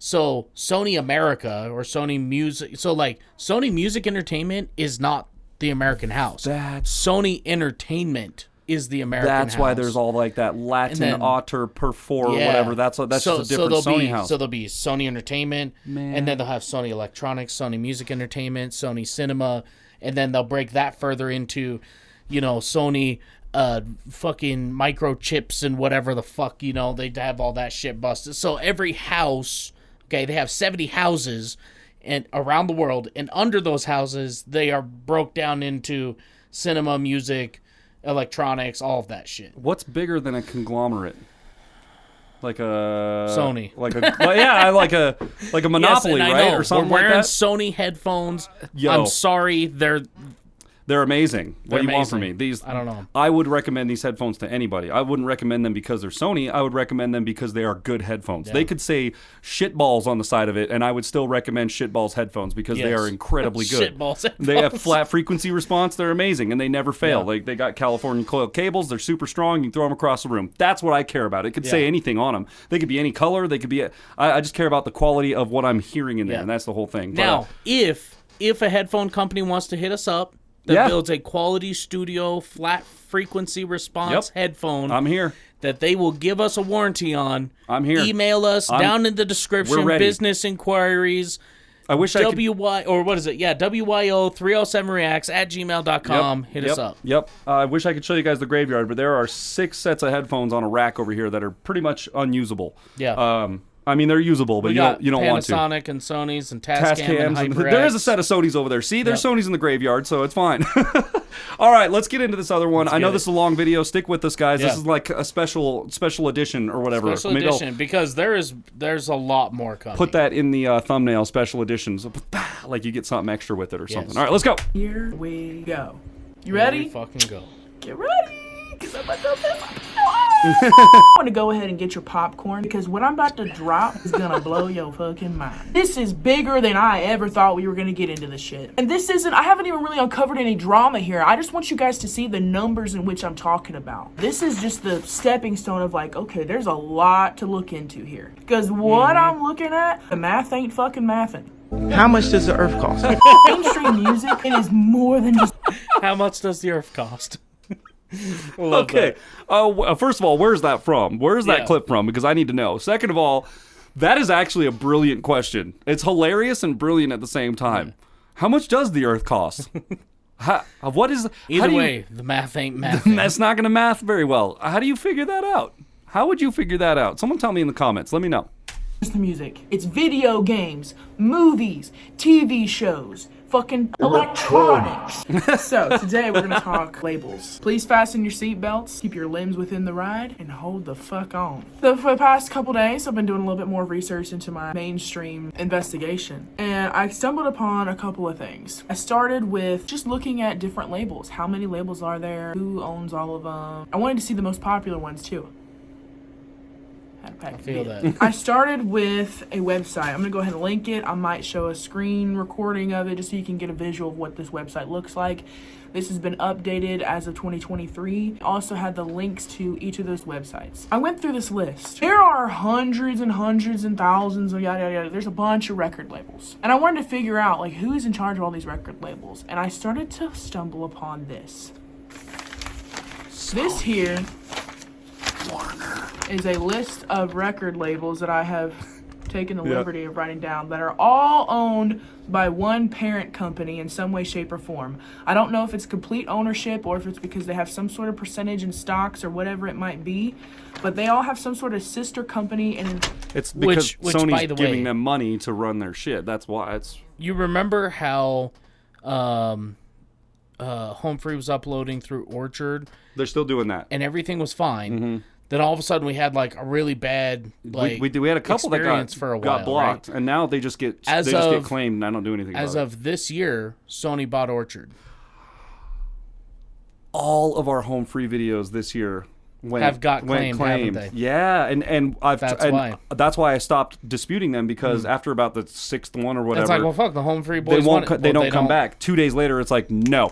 So Sony America or Sony Music, so like Sony Music Entertainment is not the American house. That's Sony Entertainment is the American That's house. why there's all like that Latin then- otter per 4 or whatever. That's just a different Sony house. So there'll be Sony Entertainment, and then they'll have Sony Electronics, Sony Music Entertainment, Sony Cinema, and then they'll break that further into, Sony fucking microchips and whatever the fuck, they have all that shit busted. So every house, okay, they have 70 houses and around the world, and under those houses they are broke down into cinema, music, electronics, all of that shit. What's bigger than a conglomerate? Like a Sony. like a monopoly, yes, right, or something We're wearing like that. Sony headphones. Yo. I'm sorry, They're amazing. What They're do you want from amazing. me? These I don't know. I would recommend these headphones to anybody. I wouldn't recommend them because they're Sony. I would recommend them because they are good headphones. Yeah. They could say shitballs on the side of it, and I would still recommend shitballs headphones because they Yes. are incredibly good. Shitballs They have headphones. flat frequency response. They're amazing, and they never fail. Yeah. Like they got California coil cables. They're super strong. You can throw them across the room. That's what I care about. It could say anything on them. They could be any color. They could be. I just care about the quality of what I'm hearing in there, Yeah. and that's the whole thing. Now, if a headphone company wants to hit us up that Yeah. builds a quality studio flat frequency response headphone, I'm here. that they will give us a warranty on, I'm here. email us down in the description. We're ready. Business inquiries. I wish I could. WYO307reacts@gmail.com. Hit us up. Yep. I wish I could show you guys the graveyard, but there are 6 sets of headphones on a rack over here that are pretty much unusable. Yeah. I mean, they're usable, but We you got don't want to. Panasonic and Sony's and Tascam and Tascams. HyperX. There is a set of Sonys over there. See, there's Sonys in the graveyard, so it's fine. All right, let's get into this other one. I know get this is a long video. Stick with us, guys. This Yeah. is like a special edition or whatever. Special Maybe I'll edition, because there's a lot more coming. put that in the thumbnail. Special editions, like you get something extra with it or something. All right, let's go. Here we go. You Here ready? we fucking go. Get ready, because I'm about to do this. I want to go ahead and get your popcorn, because what I'm about to drop is going to blow your fucking mind. This is bigger than I ever thought we were going to get into this shit. And I haven't even really uncovered any drama here. I just want you guys to see the numbers in which I'm talking about. This is just the stepping stone of like, okay, there's a lot to look into here. Because what I'm looking at, the math ain't fucking mathing. How much does the earth cost? Mainstream music, it is more than just How much does the Earth cost? Love Okay. First of all, where's that from? Where's that Yeah. clip from? Because I need to know. Second of all, that is actually a brilliant question. It's hilarious and brilliant at the same time. How much does the Earth cost? What is? Either way, the math ain't mathing. That's not going to math very well. How do you figure that out? How would you figure that out? Someone tell me in the comments. Let me know. the music. It's video games, movies, TV shows, fucking electronics. So today we're gonna talk labels. Please fasten your seatbelts, keep your limbs within the ride, and hold the fuck on. So for the past couple days, I've been doing a little bit more research into my mainstream investigation, and I stumbled upon a couple of things. I started with just looking at different labels. How many labels are there? Who owns all of them? I wanted to see the most popular ones too. I feel that. I started with a website. I'm gonna go ahead and link it. I might show a screen recording of it just so you can get a visual of what this website looks like. This has been updated as of 2023. I also had the links to each of those websites. I went through this list. There are hundreds and hundreds and thousands of yada yada yada. There's a bunch of record labels. And I wanted to figure out like who is in charge of all these record labels. And I started to stumble upon this. This here is a list of record labels that I have taken the liberty of writing down that are all owned by one parent company in some way, shape, or form. I don't know if it's complete ownership or if it's because they have some sort of percentage in stocks or whatever it might be, but they all have some sort of sister company. And It's because Which, Sony's by the giving way- them money to run their shit. That's why it's. You remember how Home Free was uploading through Orchard They're still doing that. and everything was fine. Then all of a sudden we had like a really bad like we had a couple that experience for a got while, blocked, right? and now they just get As they just get of- claimed, and I don't do anything As about of this year, Sony bought Orchard. all of our home free videos this year went claimed, haven't they? Yeah, and Why. that's why I stopped disputing them because after about the sixth one or whatever, It's like, well, fuck, the Home Free they boys won't want it. they Well, don't come back. 2 days later, it's like no.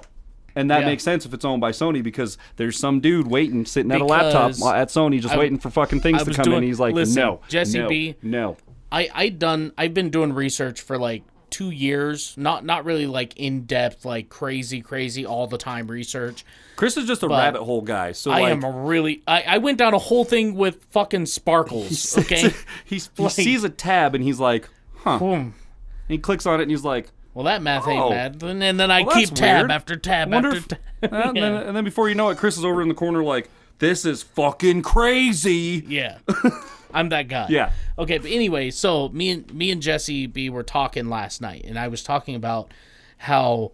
And that Yeah. makes sense if it's owned by Sony because there's some dude waiting, sitting at a laptop Because at Sony, just waiting for fucking things I to was come in. doing- He's like, listen, no, Jessie no, B, no. I've been doing research for like 2 years, not really like in depth, like crazy all the time research. Chris is just a rabbit hole guy. So I am I went down a whole thing with fucking sparkles. Okay, he sees a tab and he's like, huh. And he clicks on it and he's like, well, that math ain't bad. And then I well, keep tab weird. after tab Wonder after if- tab. and then before you know it, Chris is over in the corner like, this is fucking crazy. Yeah. I'm that guy. Yeah. Okay, but anyway, so me and Jessie B were talking last night, and I was talking about how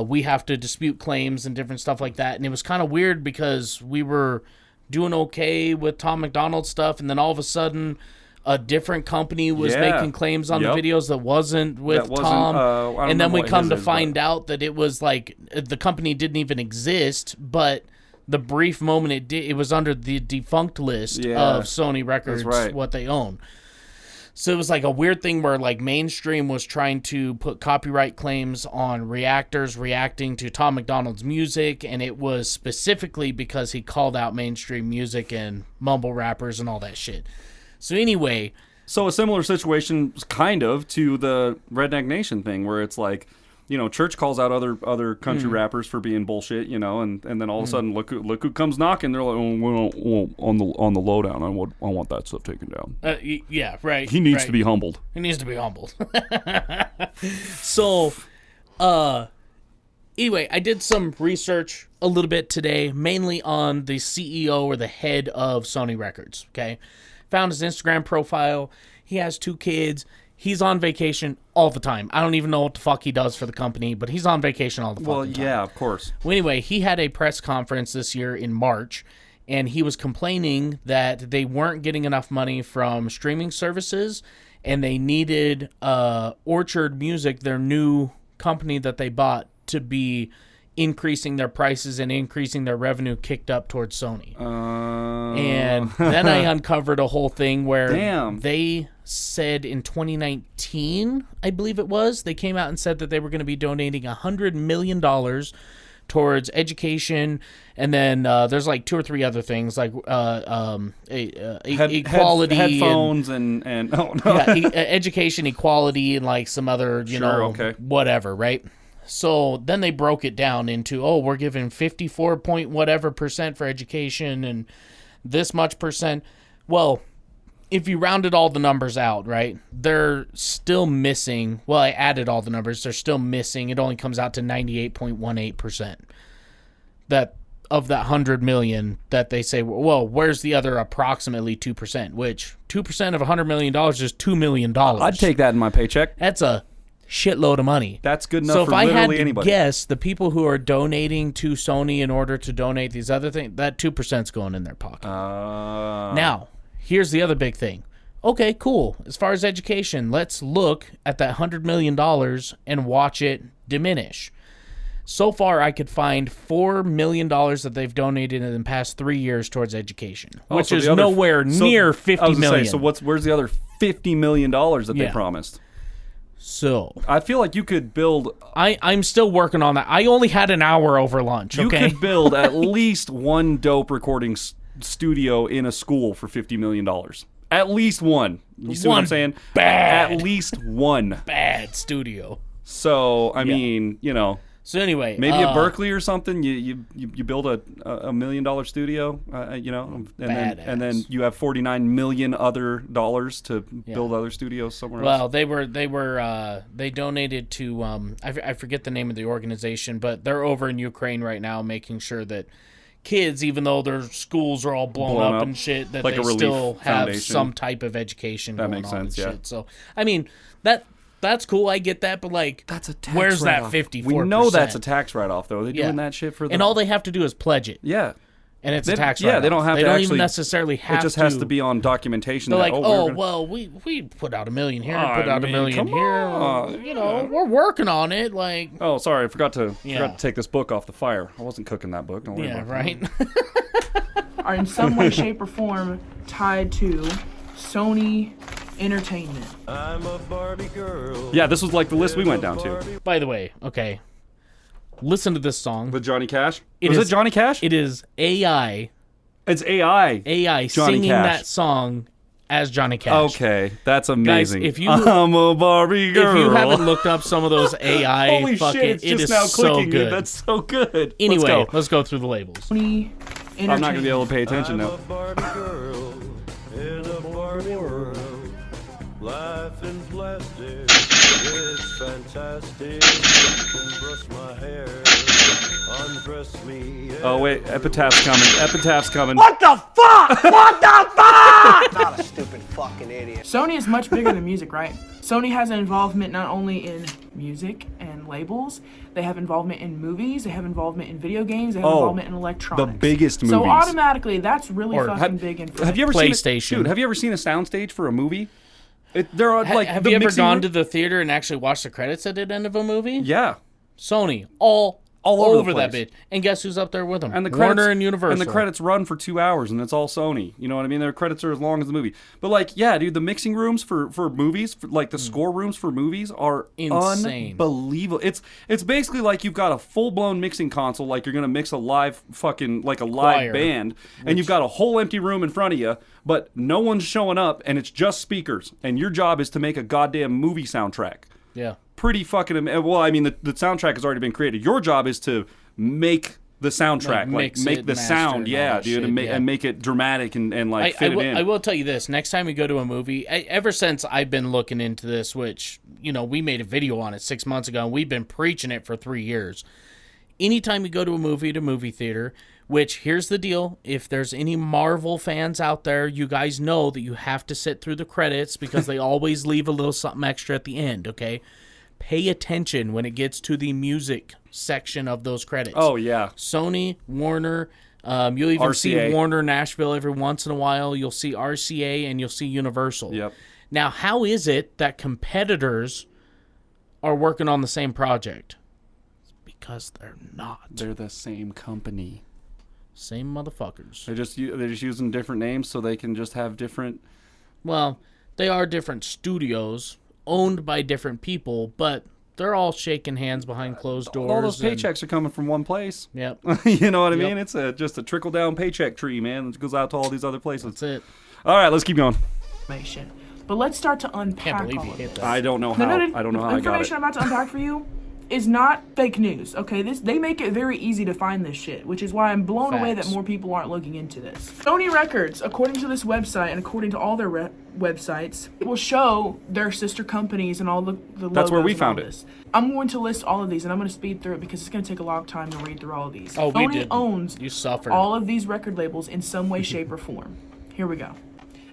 we have to dispute claims and different stuff like that, and it was kind of weird because we were doing okay with Tom McDonald's stuff, and then all of a sudden a different company was making claims on the videos that wasn't with Tom, and then we come to find out that it was like the company didn't even exist, but the brief moment it was under the defunct list of Sony Records, what they own. So it was like a weird thing where like mainstream was trying to put copyright claims on reactors reacting to Tom McDonald's music, and it was specifically because he called out mainstream music and mumble rappers and all that shit. So anyway, so a similar situation kind of to the Redneck Nation thing where it's like, you know, Church calls out other country rappers for being bullshit, you know, and then all of a sudden look who comes knocking. They're like, well, on the lowdown, I want that stuff taken down. Yeah, right. He needs to be humbled. He needs to be humbled. So, anyway, I did some research a little bit today, mainly on the CEO or the head of Sony Records. Okay, found his Instagram profile. He has 2 kids. He's on vacation all the time. I don't even know what the fuck he does for the company, but he's on vacation all the fucking time. Well, yeah, of course. Well, anyway, he had a press conference this year in March, and he was complaining that they weren't getting enough money from streaming services, and they needed Orchard Music, their new company that they bought, to be increasing their prices and increasing their revenue kicked up towards Sony. And then I uncovered a whole thing where they said in 2019, I believe it was, they came out and said that they were going to be donating $100 million towards education, and then there's like 2 or 3 other things like equality, headphones, and education, equality, and like some other whatever, right? So then they broke it down into, we're giving 54 point whatever percent for education and this much percent. Well, if you rounded all the numbers out, right, they're still missing. Well, I added all the numbers. They're still missing. It only comes out to 98.18%. That of that 100 million that they say, well, where's the other approximately 2%? Which 2% of $100 million is $2 million. I'd take that in my paycheck. That's a shitload of money. That's good enough for literally anybody. So if I had to guess, the people who are donating to Sony in order to donate these other things, that 2% is going in their pocket. Now, here's the other big thing. Okay, cool. As far as education, let's look at that $100 million and watch it diminish. So far, I could find $4 million that they've donated in the past 3 years towards education, which is nowhere near $50 million. So where's the other $50 million that they promised? So I feel like you could build. I'm still working on that. I only had an hour over lunch. You could build at least one dope recording studio in a school for $50 million. At least one. You see what I'm saying? At least one bad studio. So I mean, you know. So anyway, maybe at Berkeley or something, you build a $1 million studio, you know, and then you have $49 million other dollars to build other studios somewhere else. Well, they donated to I forget the name of the organization, but they're over in Ukraine right now, making sure that kids, even though their schools are all blown up and shit, that like they still have some type of education. That makes sense. Yeah. Shit. So I mean That's cool, I get that, but like, that's a tax where's write-off. That 54%? We know that's a tax write-off, though. They're doing that shit for them. And all they have to do is pledge it. Yeah. And it's a tax write-off. Yeah, they don't have they to don't actually, even necessarily have to. It just has to be on documentation. They're like, well, we put out $1 million here, put out $1 million here. You know, we're working on it. Like, oh, sorry, I forgot to take this book off the fire. I wasn't cooking that book. Don't worry about right. Are in some way, shape, or form tied to Sony Entertainment. I'm a Barbie girl. Yeah, this was like the list we went down to. By the way, okay, listen to this song. With Johnny Cash? Was it Johnny Cash? It is AI. It's AI. AI Johnny singing Cash. that song as Johnny Cash. Okay, that's amazing. Guys, if you I'm a Barbie girl. If you haven't looked up some of those AI, Holy shit, it's it just is now so clicking, good. dude. That's so good. Anyway, let's go through the labels. I'm not going to be able to pay attention I'm now. a Barbie girl in a Barbie world. Life in plastic, it's fantastic. Brush my hair, undress me. Oh, wait, Epitaph's coming. Epitaph's coming. What the fuck? What the fuck? Not a stupid fucking idiot. Sony is much bigger than music, right? Sony has an involvement not only in music and labels, they have involvement in movies, they have involvement in video games, they have involvement in electronics. The biggest movies. So automatically, that's really fucking big. Have you ever PlayStation. Dude, have you ever seen a soundstage for a movie? There are like. Have you ever gone to the theater and actually watched the credits at the end of a movie? Yeah. Sony, all over the that place. bitch. And guess who's up there with them? And the Warner credits, and Universal. And the credits run for 2 hours, and it's all Sony. You know what I mean? Their credits are as long as the movie. But like, yeah, dude, the mixing rooms for movies, like the score rooms for movies, are insane, unbelievable. It's basically like you've got a full blown mixing console, like you're gonna mix a live fucking like a live Choir, band, and you've got a whole empty room in front of you, but no one's showing up, and it's just speakers, and your job is to make a goddamn movie soundtrack. Yeah. Pretty fucking. Well, I mean, the soundtrack has already been created. Your job is to make the soundtrack, like make the sound, yeah, dude, and make it dramatic and like fit it in. I will tell you this: next time we go to a movie, ever since I've been looking into this, which we made a video on it 6 months ago, and we've been preaching it for 3 years. Anytime you go to a movie theater, which here's the deal: if there's any Marvel fans out there, you guys know that you have to sit through the credits because they always leave a little something extra at the end. Okay. Pay attention when it gets to the music section of those credits. Oh, yeah. Sony, Warner, you'll even RCA. see Warner Nashville every once in a while. You'll see RCA and you'll see Universal. Yep. Now, how is it that competitors are working on the same project? It's because they're not. They're the same company. Same motherfuckers. They're just using different names so they can just have different. Well, they are different studios owned by different people, but they're all shaking hands behind closed doors. All those paychecks are coming from one place. Yep. You know what I mean? It's just a trickle down paycheck tree, man. It goes out to all these other places. That's it. All right, let's keep going. But let's start to unpack Can't believe all you of hit this. that. I don't know how. I don't know how The I got it. information I'm about to unpack for you is not fake news, okay? They make it very easy to find this shit, which is why I'm blown away that Facts. more people aren't looking into this. Sony Records, according to this website and according to all their websites, it will show their sister companies and all the logos. That's where we and found all it. this. I'm going to list all of these, and I'm going to speed through it because it's going to take a long time to read through all of these. Oh, we Sony did. owns You suffered. all of these record labels in some way, shape, or form. Here we go.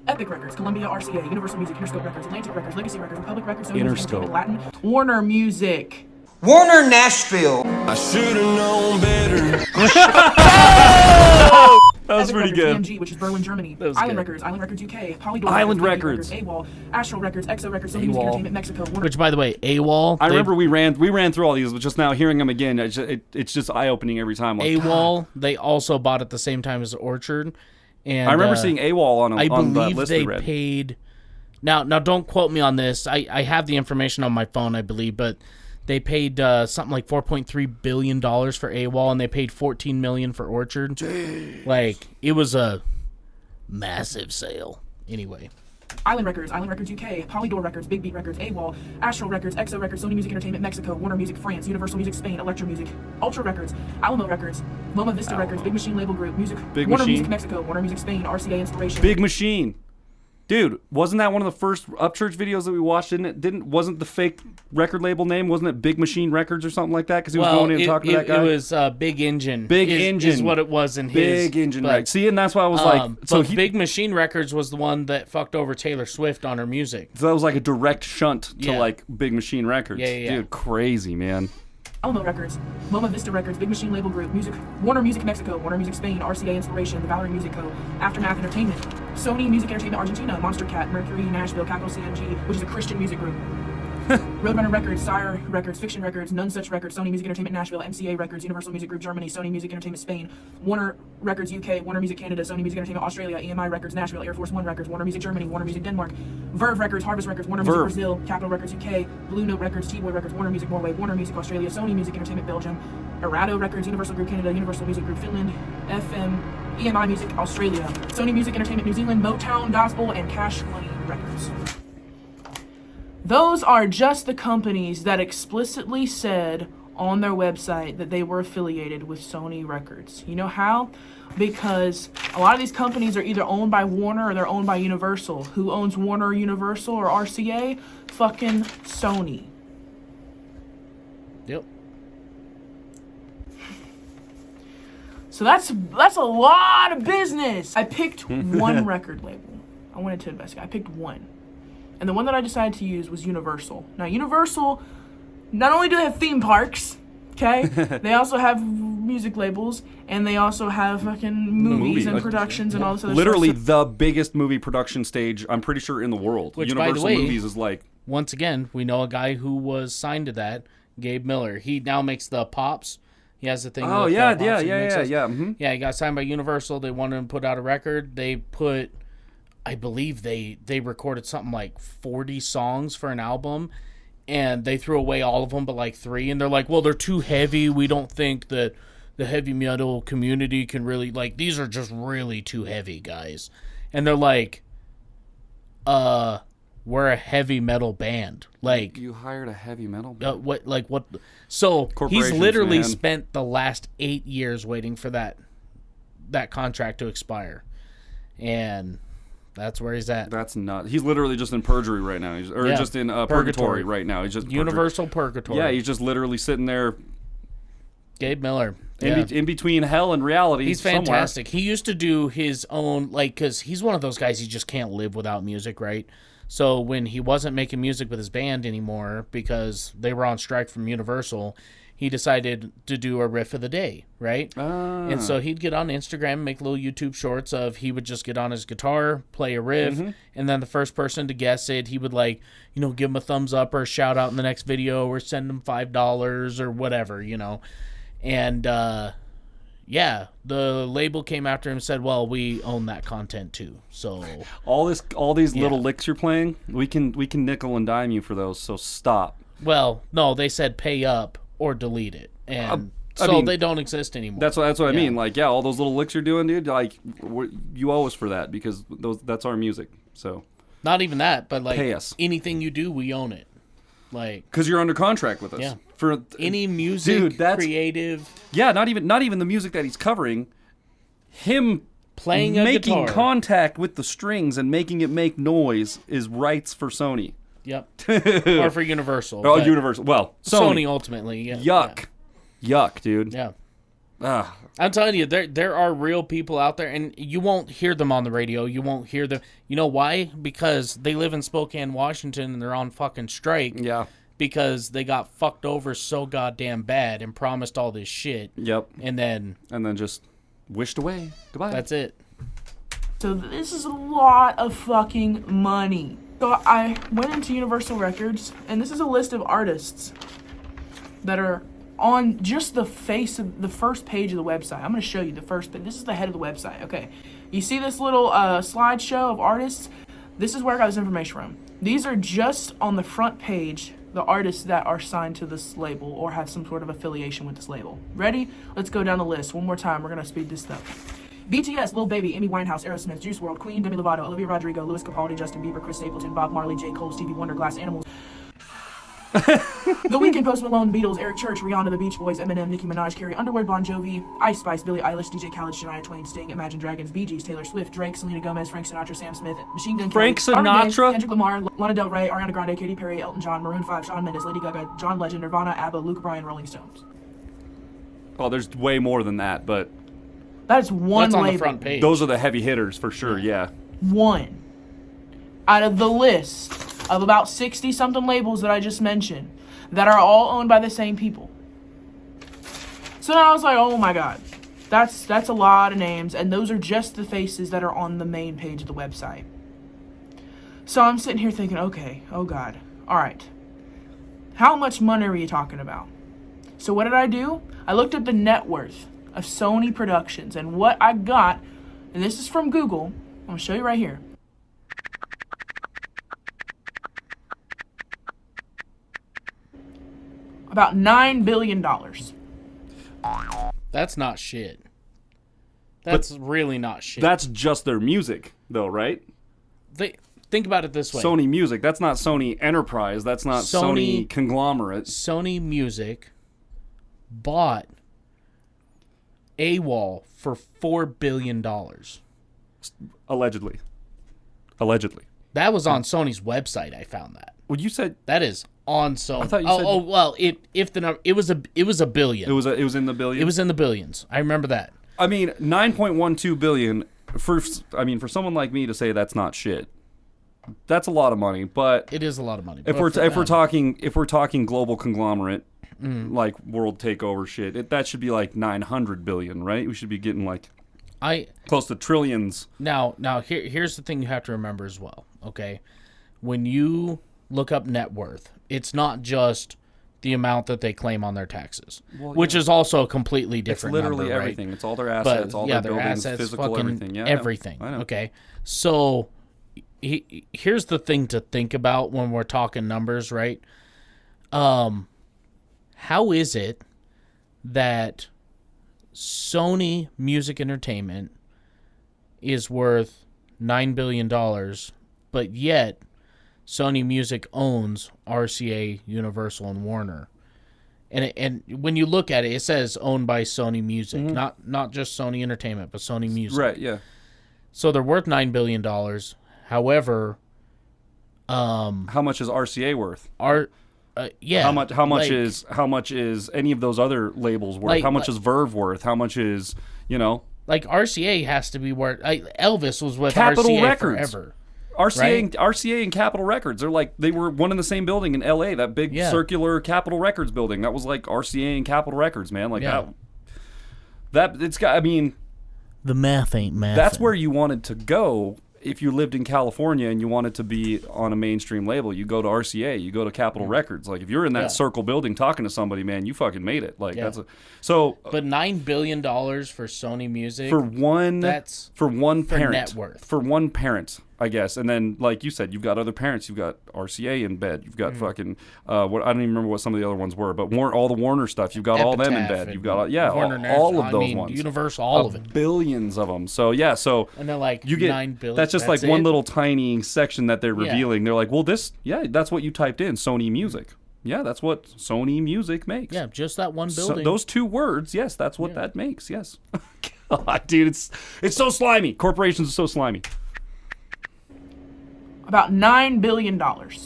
Epic Records, Columbia, RCA, Universal Music, Interscope Records, Atlantic Records, Legacy Records, Republic Records, Sony Music Interscope. Entertainment, Latin, Warner Music. Warner Nashville. I should have known better. That was Epic pretty Records, good. EMG, which is Berlin, Germany. was Island good. Records, Island Records UK, Polydor Island Records, Records. AWOL, Astral Records, EXO Records, Sony Music AWOL. Entertainment, Mexico, Warner. Which, by the way, AWOL. I remember we ran through all these, but just now hearing them again, it's just eye opening every time. Like, AWOL, they also bought at the same time as Orchard. And I remember seeing AWOL on I on the believe list they we read. paid. Now, don't quote me on this. I have the information on my phone, I believe, but they paid something like $4.3 billion for AWOL, and they paid $14 million for Orchard. Jeez. Like, it was a massive sale. Anyway. Island Records UK, Polydor Records, Big Beat Records, AWOL, Astral Records, EXO Records, Sony Music Entertainment Mexico, Warner Music France, Universal Music Spain, Electro Music, Ultra Records, Alamo Records, Loma Vista Records, Big Machine Label Group, Big Warner Machine. Music Mexico, Warner Music Spain, RCA Inspiration. Big Machine. Dude, wasn't that one of the first Upchurch videos that we watched? Wasn't the fake record label name? Wasn't it Big Machine Records or something like that? Because he was going in and talking to that guy. It was Big Engine. Big is Engine. what it was in his. Big Engine, right? See, and that's why I was like, so Big Machine Records was the one that fucked over Taylor Swift on her music. So that was like a direct shunt to Yeah. like Big Machine Records. Yeah. Dude, crazy, man. Alamo Records, Loma Vista Records, Big Machine Label Group, Warner Music Mexico, Warner Music Spain, RCA Inspiration, The Valerie Music Co., Aftermath Entertainment, Sony Music Entertainment Argentina, Monster Cat, Mercury Nashville, Capital CMG, which is a Christian music group. Roadrunner Records, Sire Records, Fiction Records, None Such Records, Sony Music Entertainment Nashville, MCA Records, Universal Music Group Germany, Sony Music Entertainment Spain, Warner Records UK, Warner Music Canada, Sony Music Entertainment Australia, EMI Records Nashville, Air Force One Records, Warner Music Germany, Warner Music Denmark, Verve Records, Harvest Records, Warner Music Brazil, Capitol Records UK, Blue Note Records, T-Boy Records, Warner Music Norway, Warner Music Australia, Sony Music Entertainment Belgium, Arado Records, Universal Group Canada, Universal Music Group Finland, FM, EMI Music Australia, Sony Music Entertainment New Zealand, Motown, Gospel, and Cash Money Records. Those are just the companies that explicitly said on their website that they were affiliated with Sony Records. You know how? Because a lot of these companies are either owned by Warner or they're owned by Universal. Who owns Warner or Universal or RCA? Fucking Sony. Yep. So that's a lot of business. I picked one record label. I wanted to investigate. I picked one. And the one that I decided to use was Universal. Now, Universal, not only do they have theme parks, okay, they also have music labels, and they also have fucking movies and productions and all this other Literally stuff. the biggest movie production stage, I'm pretty sure, in the world. Which, Universal by the way, Movies is like... Once again, we know a guy who was signed to that, Gabe Miller. He now makes the Pops. He has the thing. Oh, with, yeah, Pops. yeah, He yeah, makes yeah, those. yeah. Mm-hmm. Yeah, he got signed by Universal. They wanted him to put out a record. They put... I believe they recorded something like 40 songs for an album, and they threw away all of them but like 3, and they're like, well, they're too heavy. We don't think that the heavy metal community can really, like, these are just really too heavy, guys. And they're like, we're a heavy metal band. Like, You hired a heavy metal band? what? So he's Corporations, literally man. spent the last 8 years waiting for that contract to expire. And... that's where he's at. That's not. He's literally just in purgatory right now. Just in purgatory right now. He's just Universal Purgatory. Yeah, he's just literally sitting there. Gabe Miller. In between hell and reality. He's fantastic. He used to do his own, like, because he's one of those guys, he just can't live without music, right? So when he wasn't making music with his band anymore because they were on strike from Universal, he decided to do a riff of the day, right? And so he'd get on Instagram, make little YouTube shorts of, he would just get on his guitar, play a riff, and then the first person to guess it, he would, like, you know, give him a thumbs up or a shout out in the next video or send him $5 or whatever, you know. And, yeah, the label came after him and said, well, we own that content too. So all these little licks you're playing, we can nickel and dime you for those, so stop. Well, no, they said pay up or delete it. And I mean, they don't exist anymore. That's what I mean. Like, yeah, all those little licks you're doing, dude, like, you owe us for that because that's our music. So not even that, but like, pay us. Anything you do, we own it. Like, because you're under contract with us. Yeah. For any music, dude, creative. Yeah, not even the music that he's covering. Him playing a making guitar. contact with the strings and making it make noise is rights for Sony. Yep. Or for Universal. Oh, Universal. Well, Sony ultimately. Yeah. Yuck, dude. Yeah. Ah. I'm telling you, there are real people out there, and you won't hear them on the radio. You won't hear them. You know why? Because they live in Spokane, Washington, and they're on fucking strike. Yeah. Because they got fucked over so goddamn bad and promised all this shit. Yep. And then just wished away. Goodbye. That's it. So this is a lot of fucking money. So I went into Universal Records, and this is a list of artists that are on just the face of the first page of the website. I'm going to show you the first, but this is the head of the website. Okay, you see this little slideshow of artists? This is where I got this information from. These are just on the front page, the artists that are signed to this label or have some sort of affiliation with this label. Ready? Let's go down the list one more time. We're going to speed this up. BTS, Lil Baby, Amy Winehouse, Aerosmith, Juice WRLD, Queen, Demi Lovato, Olivia Rodrigo, Louis Capaldi, Justin Bieber, Chris Stapleton, Bob Marley, J. Cole, Stevie Wonder, Glass Animals, The Weeknd, Post Malone, Beatles, Eric Church, Rihanna, The Beach Boys, Eminem, Nicki Minaj, Carrie Underwood, Bon Jovi, Ice Spice, Billie Eilish, DJ Khaled, Shania Twain, Sting, Imagine Dragons, Bee Gees, Taylor Swift, Drake, Selena Gomez, Frank Sinatra, Sam Smith, Machine Gun Kelly, Marvin Gaye, Kendrick Lamar, Lana Del Rey, Ariana Grande, Katy Perry, Elton John, Maroon 5, Shawn Mendes, Lady Gaga, John Legend, Nirvana, ABBA, Luke Bryan, Rolling Stones. Oh, there's way more than that, but That's one That's on label. the front page. those are the heavy hitters for sure, yeah. One out of the list of about 60-something labels that I just mentioned that are all owned by the same people. So now I was like, oh my god, that's a lot of names, and those are just the faces that are on the main page of the website. So I'm sitting here thinking, okay, oh god, all right. How much money are you talking about? So what did I do? I looked up the net worth of Sony Productions, and what I got, and this is from Google, I'm going to show you right here. About $9 billion. That's not shit. That's really not shit. That's just their music, though, right? Think about it this way. Sony Music. That's not Sony Enterprise. That's not Sony Conglomerate. Sony Music bought AWOL for $4 billion. Allegedly. That was on Sony's website. I found that. Well, you said that is on Sony. I thought you said, well, it was a billion. It was in the billions. It was in the billions. I remember that. I mean, 9.12 billion for someone like me to say that's not shit. That's a lot of money, but it is a lot of money. If we're talking global conglomerate, like world takeover shit, that should be like 900 billion, right? We should be getting like close to trillions. Now here's the thing you have to remember as well. Okay, when you look up net worth, it's not just the amount that they claim on their taxes, which is also a completely different. It's literally number, everything. Right? It's all their assets, all their buildings, assets, physical everything. Yeah, everything. I know. Okay, so here's the thing to think about when we're talking numbers, right? How is it that Sony Music Entertainment is worth $9 billion, but yet Sony Music owns RCA, Universal, and Warner? And when you look at it, it says owned by Sony Music, not just Sony Entertainment, but Sony Music. Right, yeah. So they're worth $9 billion. However, how much is RCA worth? Yeah. How much is any of those other labels worth? How much is Verve worth? How much is, like RCA has to be worth. Elvis was with Capitol RCA Records. forever. RCA and Capitol Records, they were one in the same building in LA, that big circular Capitol Records building. That was like RCA and Capitol Records, man. Like that it's got, I mean, the math ain't math. That's where you wanted to go if you lived in California and you wanted to be on a mainstream label. You go to RCA, you go to Capitol Records. Like if you're in that circle building talking to somebody, man, you fucking made it. Like but $9 billion for Sony Music for one parent net worth. For one parent, I guess. And then, like you said, you've got other parents. You've got RCA in bed. You've got fucking I don't even remember what some of the other ones were, but all the Warner stuff. You've got all them in bed. You've got all of those ones. Universal, all of it, billions of them. So and they're like you get $9 billion. That's just like one little tiny section that they're revealing. They're like, well, that's what you typed in, Sony Music. Yeah, that's what Sony Music makes. Yeah, just that one building. So those two words, yes, that's what that makes. Yes. God, dude, it's so slimy. Corporations are so slimy. About $9 billion. That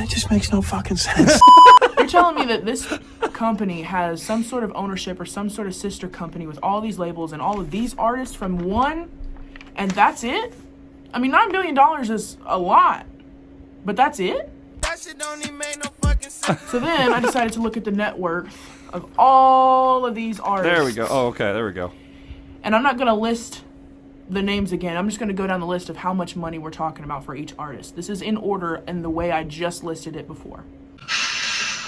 just makes no fucking sense. You're telling me that this company has some sort of ownership or some sort of sister company with all these labels and all of these artists from one, and that's it? I mean, $9 billion is a lot, but that's it? That shit don't even make no fucking sense. So then I decided to look at the net worth of all of these artists. There we go. Oh, okay, there we go. And I'm not going to list the names again. I'm just going to go down the list of how much money we're talking about for each artist. This is in order and the way I just listed it before.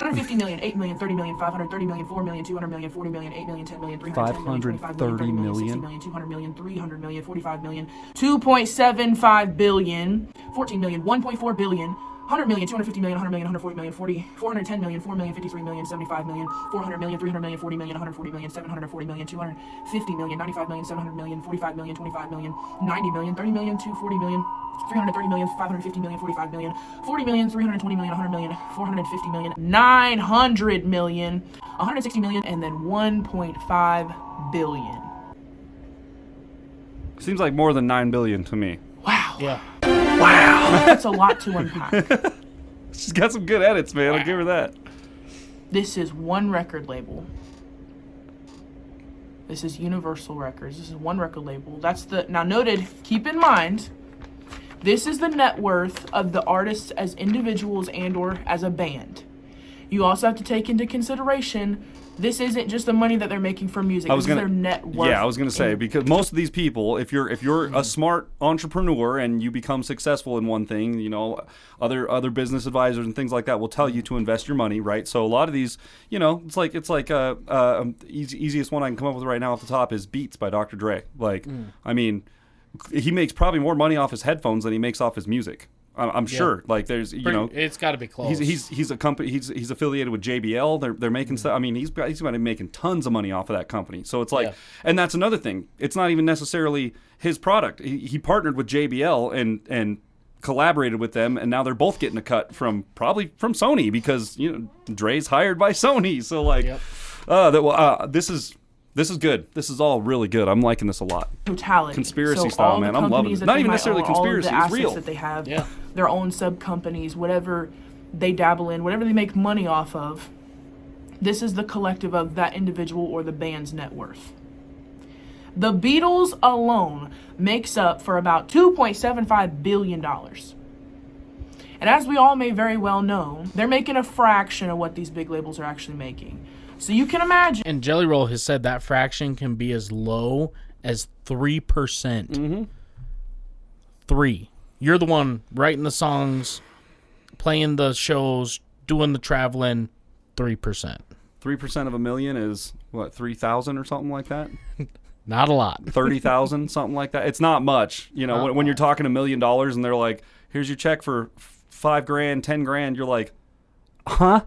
150 million, 8 million, 30 million, 530 million, 4 million, 200 million, 40 million, 8 million, 10 million, 310 million, 25 million, 30 million, 60 million, 200 million, 300 million, 45 million, 2.75 billion, 14 million, 1.4 billion, 100 million, 250 million, 100 million, 140 million, 410 million, 4 million, 53 million, 75 million, 400 million, 300 million, 40 million, 140 million, 740 million, 250 million, 95 million, 700 million, 45 million, 25 million, 90 million, 30 million, 240 million, 330 million, 550 million, 45 million, 40 million, 320 million, 100 million, 450 million, 900 million, 160 million, and then 1.5 billion. Seems like more than 9 billion to me. Wow. Yeah. Wow. That's a lot to unpack. She's got some good edits, man. I'll give her that. This is one record label. This is Universal Records. This is one record label. Now noted, keep in mind, this is the net worth of the artists as individuals and or as a band. You also have to take into consideration This isn't just the money that they're making from music. This is their net worth. Yeah, I was gonna say, because most of these people, if you're a smart entrepreneur and you become successful in one thing, you know, other business advisors and things like that will tell you to invest your money, right? So a lot of these, you know, it's like easiest one I can come up with right now off the top is Beats by Dr. Dre. Like, I mean, he makes probably more money off his headphones than he makes off his music. I'm sure. Like, there's, you know, it's got to be close. He's a company. He's affiliated with JBL. They're making stuff. I mean, he's going to be making tons of money off of that company. So it's like, and that's another thing. It's not even necessarily his product. He partnered with JBL and collaborated with them, and now they're both getting a cut from Sony, because, you know, Dre's hired by Sony. So like, this is good. This is all really good. I'm liking this a lot. Totality. Conspiracy so style, all man. the I'm loving companies it. that Not they even might necessarily own, conspiracy. all of the It's real. assets that they have, their own sub companies, whatever they dabble in, whatever they make money off of. This is the collective of that individual or the band's net worth. The Beatles alone makes up for about $2.75 billion. And as we all may very well know, they're making a fraction of what these big labels are actually making. So you can imagine. And Jelly Roll has said that fraction can be as low as 3%. Mm-hmm. 3. You're the one writing the songs, playing the shows, doing the traveling. 3%. 3% of a million is what, 3,000 or something like that? Not a lot. 30,000, something like that. It's not much. You know, when you're talking $1 million and they're like, here's your check for $5,000, $10,000, you're like, huh?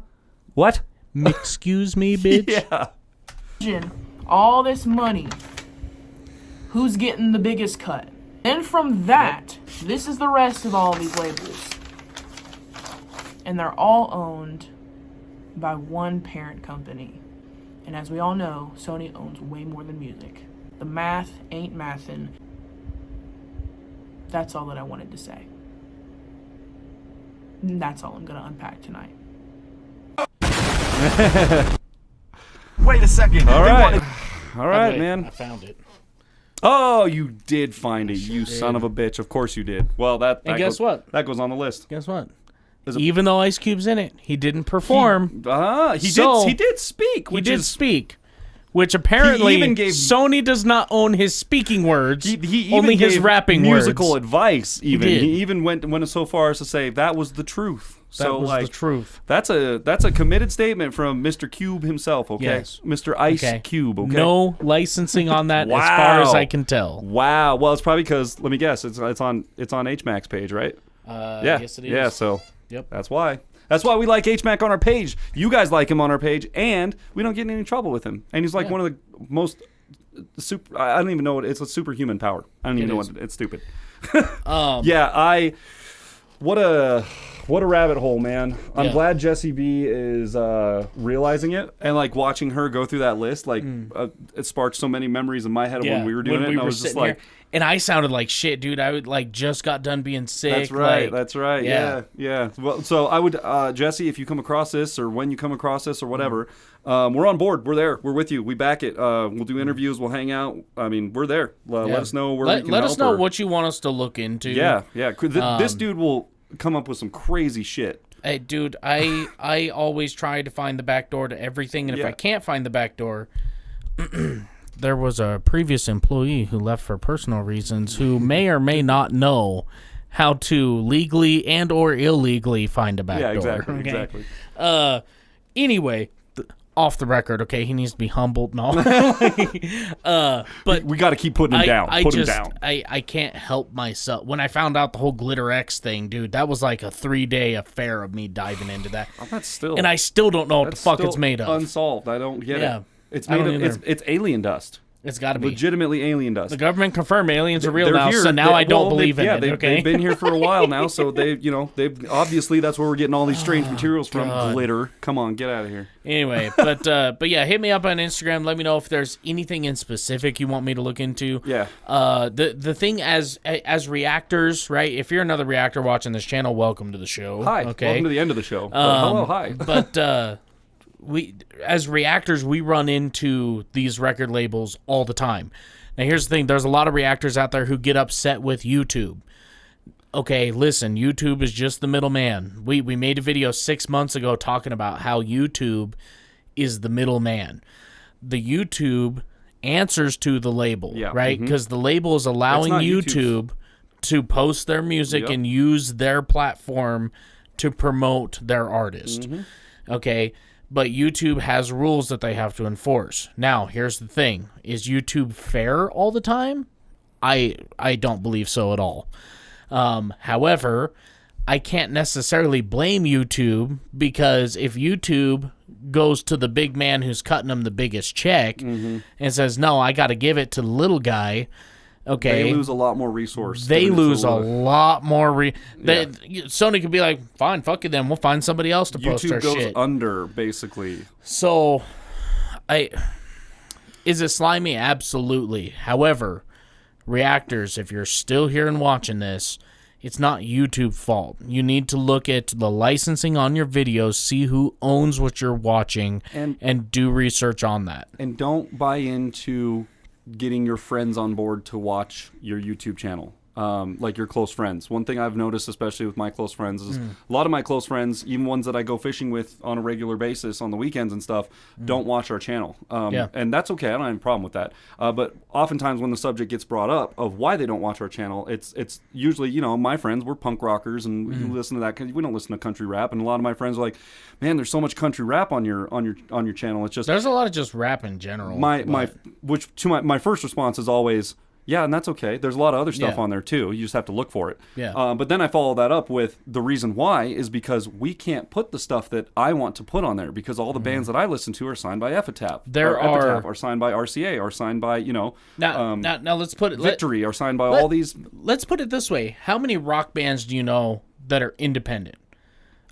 What? Excuse me, bitch? Yeah. Imagine all this money. Who's getting the biggest cut? Then from that, this is the rest of all these labels. And they're all owned by one parent company. And as we all know, Sony owns way more than music. The math ain't mathin'. That's all that I wanted to say. And that's all I'm going to unpack tonight. Wait a second. All right. All By right, the way, man. I found it. Oh, you did find it, you son of a bitch. Of course you did. Well, that guess what? That goes on the list. Guess what? Is it- Even though Ice Cube's in it, he didn't perform. He did speak. Which apparently even gave- Sony does not own his speaking words, He even only his gave rapping musical words. advice. Even did. he even went so far as to say that was the truth. That So was like the truth. that's a committed statement from Mr. Cube himself. Okay, Yes. Mr. Ice Okay. Cube. Okay, No licensing on that, as far as I can tell. Wow. Well, it's probably because, let me guess, it's on HMAC's page, right? Yeah. Yes, it is. Yeah. So Yep. that's why. That's why we like HMAC on our page. You guys like him on our page, and we don't get in any trouble with him. And he's like one of the most super. I don't even know what it's a superhuman power. I don't even know what it's stupid. Yeah. What a rabbit hole, man. I'm glad Jessie B is realizing it, and like watching her go through that list, like it sparked so many memories in my head of when we were doing it, and I was just like, and I sounded like shit, dude. I would just got done being sick. that's right, like, that's right, yeah. Well, so I would, Jessie, if you come across this, or when you come across this, or whatever, we're on board. We're there. We're with you. We back it. We'll do interviews. We'll hang out. I mean, we're there. Let us know where we can let help us know her. what you want us to look into. Yeah. This dude will come up with some crazy shit. Hey, dude, I always try to find the back door to everything, and if I can't find the back door, there was a previous employee who left for personal reasons who may or may not know how to legally and or illegally find a back door. Exactly, okay? exactly. Anyway, off the record, okay, he needs to be humbled and all. But We got to keep putting him down. Put him down. I can't help myself. When I found out the whole Glitter X thing, dude, that was like a 3-day affair of me diving into that. That's still, And I still don't know what the that's fuck still it's made of. Unsolved. I don't get Yeah. it. It's I made don't of. either. It's alien dust. It's got to be. Legitimately alien dust. The government confirmed aliens are real They're now, here. so now I don't believe in it. They've Okay, been here for a while now, so they've obviously that's where we're getting all these strange materials from. Glitter. Come on, get out of here. Anyway, but yeah, hit me up on Instagram. Let me know if there's anything in specific you want me to look into. Yeah. The thing as reactors, right? If you're another reactor watching this channel, welcome to the show. Hi. Okay. Welcome to the end of the show. Hello. Hi. But we, as reactors, we run into these record labels all the time. Now, here's the thing. There's a lot of reactors out there who get upset with YouTube. Okay, listen, YouTube is just the middleman. We made a video 6 months ago talking about how YouTube is the middleman. The YouTube answers to the label, right? Because the label is allowing YouTube to post their music and use their platform to promote their artist. Okay, but YouTube has rules that they have to enforce. Now, here's the thing. Is YouTube fair all the time? I don't believe so at all. However, I can't necessarily blame YouTube, because if YouTube goes to the big man who's cutting them the biggest check and says, no, I got to give it to the little guy, okay, they lose a lot more resource. They lose a lot more. Sony could be like, fine, fuck it then. We'll find somebody else to post our shit. YouTube goes under, basically. So, is it slimy? Absolutely. However, reactors, if you're still here and watching this, it's not YouTube's fault. You need to look at the licensing on your videos, see who owns what you're watching, and do research on that. And don't buy into getting your friends on board to watch your YouTube channel. Like your close friends. One thing I've noticed, especially with my close friends, is a lot of my close friends, even ones that I go fishing with on a regular basis on the weekends and stuff, don't watch our channel. And that's okay. I don't have a problem with that. But oftentimes when the subject gets brought up of why they don't watch our channel, it's usually, my friends, we're punk rockers and we listen to that because we don't listen to country rap. And a lot of my friends are like, man, there's so much country rap on your channel. It's just, there's a lot of just rap in general. My first response is always, yeah, and that's okay. There's a lot of other stuff on there, too. You just have to look for it. Yeah. But then I follow that up with the reason why is because we can't put the stuff that I want to put on there because all the bands that I listen to are signed by Epitaph. Epitaph are signed by RCA, are signed by, Now let's put it... Victory are signed by all these... Let's put it this way. How many rock bands do you know that are independent?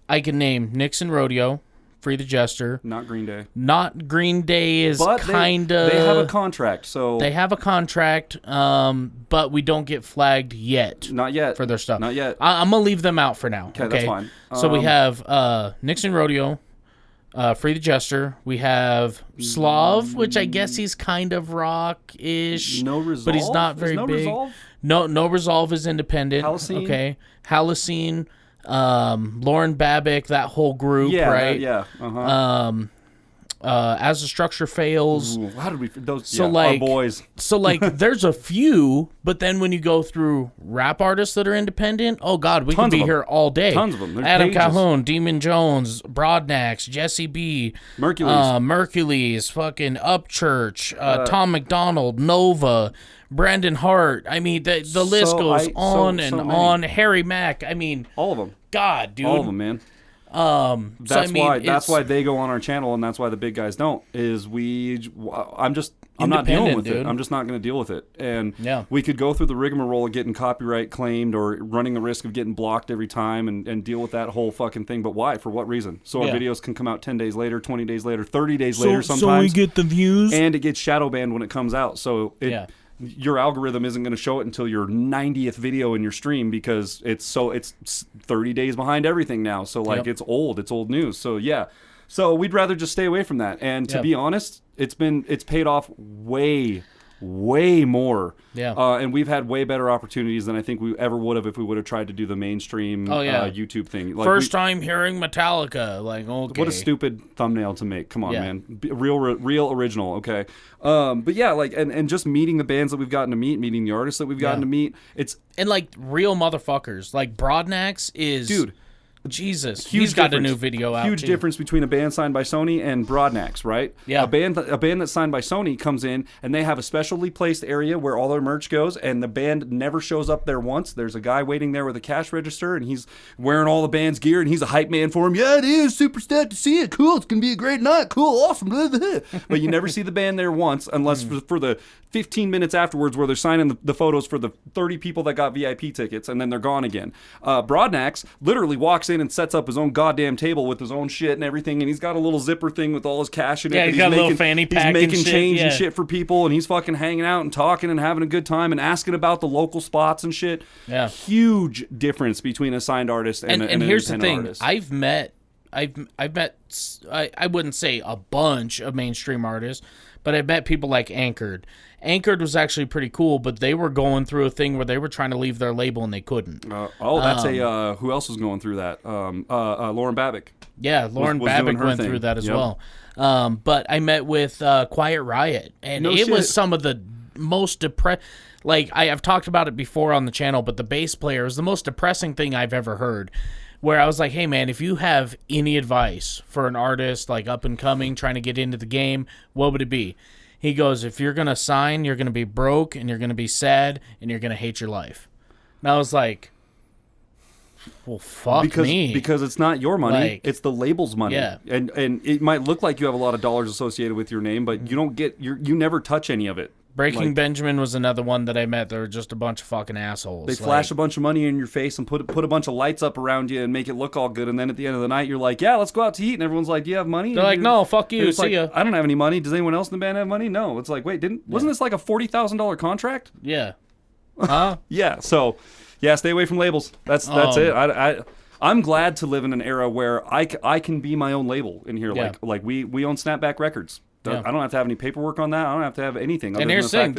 I can name Nixon Rodeo, Free the Jester. Not Green Day. Not Green Day is kind of... They have a contract, so... They have a contract, but we don't get flagged yet. Not yet. For their stuff. Not yet. I'm going to leave them out for now. Okay, that's fine. So we have Nixon Rodeo, Free the Jester. We have Slav, which I guess he's kind of rock-ish. No Resolve? But he's not very big. Resolve? No Resolve is independent. Halcyon? Okay. Halcyon. Lauren Babick, that whole group, right? As the Structure Fails. Ooh, how did we... Those, so our boys. So, there's a few, but then when you go through rap artists that are independent, oh, God, we can be here all day. Tons of them. There's Adam pages. Calhoun, Demon Jones, Broadnax, Jessie B, Mercules, fucking Upchurch, Tom McDonald, Nova, Brandon Hart. I mean, the list goes on and on. Harry Mack. I mean, all of them. God, dude. All of them, man. That's why they go on our channel, and that's why the big guys don't. I'm not dealing with it. I'm just not going to deal with it. And we could go through the rigmarole of getting copyright claimed or running the risk of getting blocked every time and deal with that whole fucking thing. But why? For what reason? So our videos can come out 10 days later, 20 days later, 30 days later sometimes. So we get the views. And it gets shadow banned when it comes out. So your algorithm isn't going to show it until your 90th video in your stream because it's 30 days behind everything now. So it's old news. So so we'd rather just stay away from that. And to be honest, it's paid off way more. And we've had way better opportunities than I think we ever would have if we would have tried to do the mainstream YouTube thing. First time hearing Metallica. Okay. What a stupid thumbnail to make. Come on, man. Real original, okay? But and just meeting the bands that we've gotten to meeting the artists that we've gotten to meet. And real motherfuckers. Broadnax is... Dude. Jesus, he's got a new video out. Huge difference between a band signed by Sony and Broadnax, right? Yeah. A band that's signed by Sony comes in and they have a specially placed area where all their merch goes, and the band never shows up there once. There's a guy waiting there with a cash register, and he's wearing all the band's gear, and he's a hype man for him. Yeah, it is. Super stoked to see it. Cool. It's gonna be a great night. Cool. Awesome. Blah, blah, blah. But you never see the band there once, unless for the 15 minutes afterwards where they're signing the photos for the 30 people that got VIP tickets, and then they're gone again. Broadnax literally walks in and sets up his own goddamn table with his own shit and everything, and he's got a little zipper thing with all his cash in it. Yeah, he's got a little fanny pack. He's making and change shit. and shit for people, and he's fucking hanging out and talking and having a good time and asking about the local spots and shit. Yeah. Huge difference between a signed artist and an here's the thing. artist. I've met I wouldn't say a bunch of mainstream artists, but I've met people like Anchored. Anchored was actually pretty cool, but they were going through a thing where they were trying to leave their label and they couldn't. That's who else was going through that? Lauren Babick. Yeah, Lauren Babick went through that as well. But I met with Quiet Riot, and No it shit. was some of the most depressed. Like, I've talked about it before on the channel, but the bass player was the most depressing thing I've ever heard. Where I was like, hey, man, if you have any advice for an artist, like up and coming, trying to get into the game, what would it be? He goes, if you're going to sign, you're going to be broke, and you're going to be sad, and you're going to hate your life. And I was like, well, fuck me. Because it's not your money, Like, it's the label's money. Yeah. And it might look like you have a lot of dollars associated with your name, but you don't get, you never touch any of it. Breaking Like, Benjamin was another one that I met. They were just a bunch of fucking assholes. they flash a bunch of money in your face and put a bunch of lights up around you and make it look all good. And then at the end of the night, you're like, yeah, let's go out to eat. And everyone's like, do you have money? They're like, no, fuck you, And it's see like, ya. I don't have any money. Does anyone else in the band have money? No. It's like, wait, wasn't this like a $40,000 contract? Yeah. Huh? Yeah. So, yeah, stay away from labels. That's it. I'm glad to live in an era where I can be my own label in here. Yeah. Like we own Snapback Records. Yeah. I don't have to have any paperwork on that. I don't have to have anything. And here's the thing,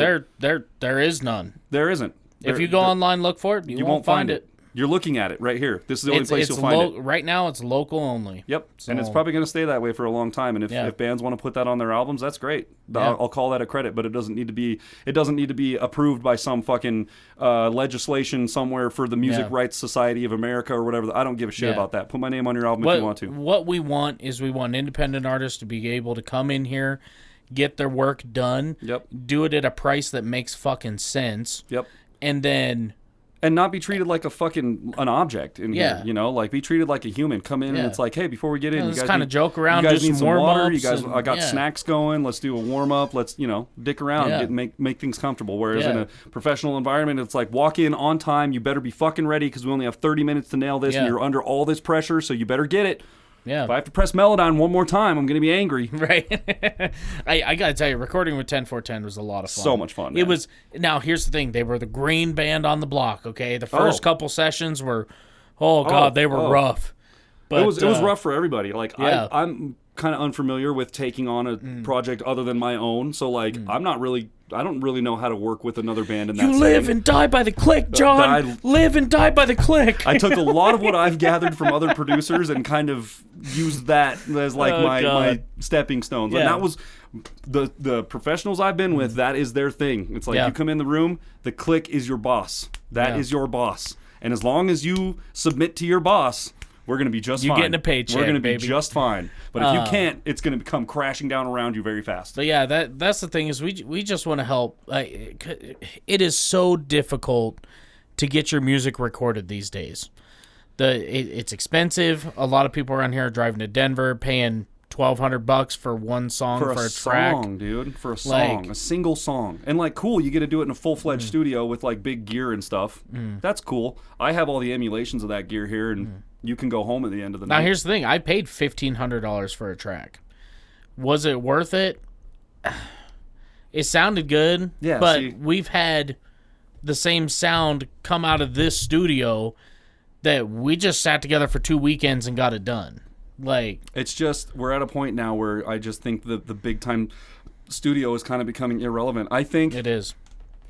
there is none. There isn't. If you go online, look for it, you won't find it. You're looking at it right here. This is the only place you'll find it. Right now, it's local only. Yep, So- and it's probably going to stay that way for a long time. And if bands want to put that on their albums, that's great. Yeah. I'll call that a credit, but it doesn't need to be. It doesn't need to be approved by some fucking legislation somewhere for the Music Rights Society of America or whatever. I don't give a shit about that. Put my name on your album if you want to. What we want is independent artists to be able to come in here, get their work done, do it at a price that makes fucking sense, and then... And not be treated like an object in here, you know, like be treated like a human. Come in and it's like, hey, before we get in, you guys kind of joke around, you guys do need some some water. warm-ups You guys, and- I got snacks going. Let's do a warm up. Let's dick around, make things comfortable. Whereas in a professional environment, it's like walk in on time. You better be fucking ready because we only have 30 minutes to nail this, and you're under all this pressure, so you better get it. Yeah. If I have to press Melodyne one more time, I'm going to be angry. Right. I got to tell you, recording with 10410 was a lot of fun. So much fun, man. It was. Now, here's the thing. They were the green band on the block, okay? The first couple sessions were, they were rough. But it was rough for everybody. Like, yeah. I'm kind of unfamiliar with taking on a project other than my own. So, like, I don't really know how to work with another band in that You live and die by the click, John. Live and die by the click. I took a lot of what I've gathered from other producers and kind of used that as like my stepping stones. And that was the professionals I've been with. That is their thing. It's like you come in the room, the click is your boss. That is your boss. And as long as you submit to your boss, we're going to be just fine. You're getting a paycheck, We're going to be baby. just fine. But if you can't, it's going to come crashing down around you very fast. But yeah, that's the thing is we just want to help. It is so difficult to get your music recorded these days. It's expensive. A lot of people around here are driving to Denver, paying $1,200 for one song for a track. Song, dude. For a song, a single song, and like, cool, you get to do it in a full-fledged studio with like big gear and stuff. That's cool. I have all the emulations of that gear here, and you can go home at the end of the night. Now here's the thing: I paid $1,500 for a track. Was it worth it? It sounded good, but we've had the same sound come out of this studio that we just sat together for 2 weekends and got it done. Like, it's just, we're at a point now where I just think the big time studio is kind of becoming irrelevant. I think it is.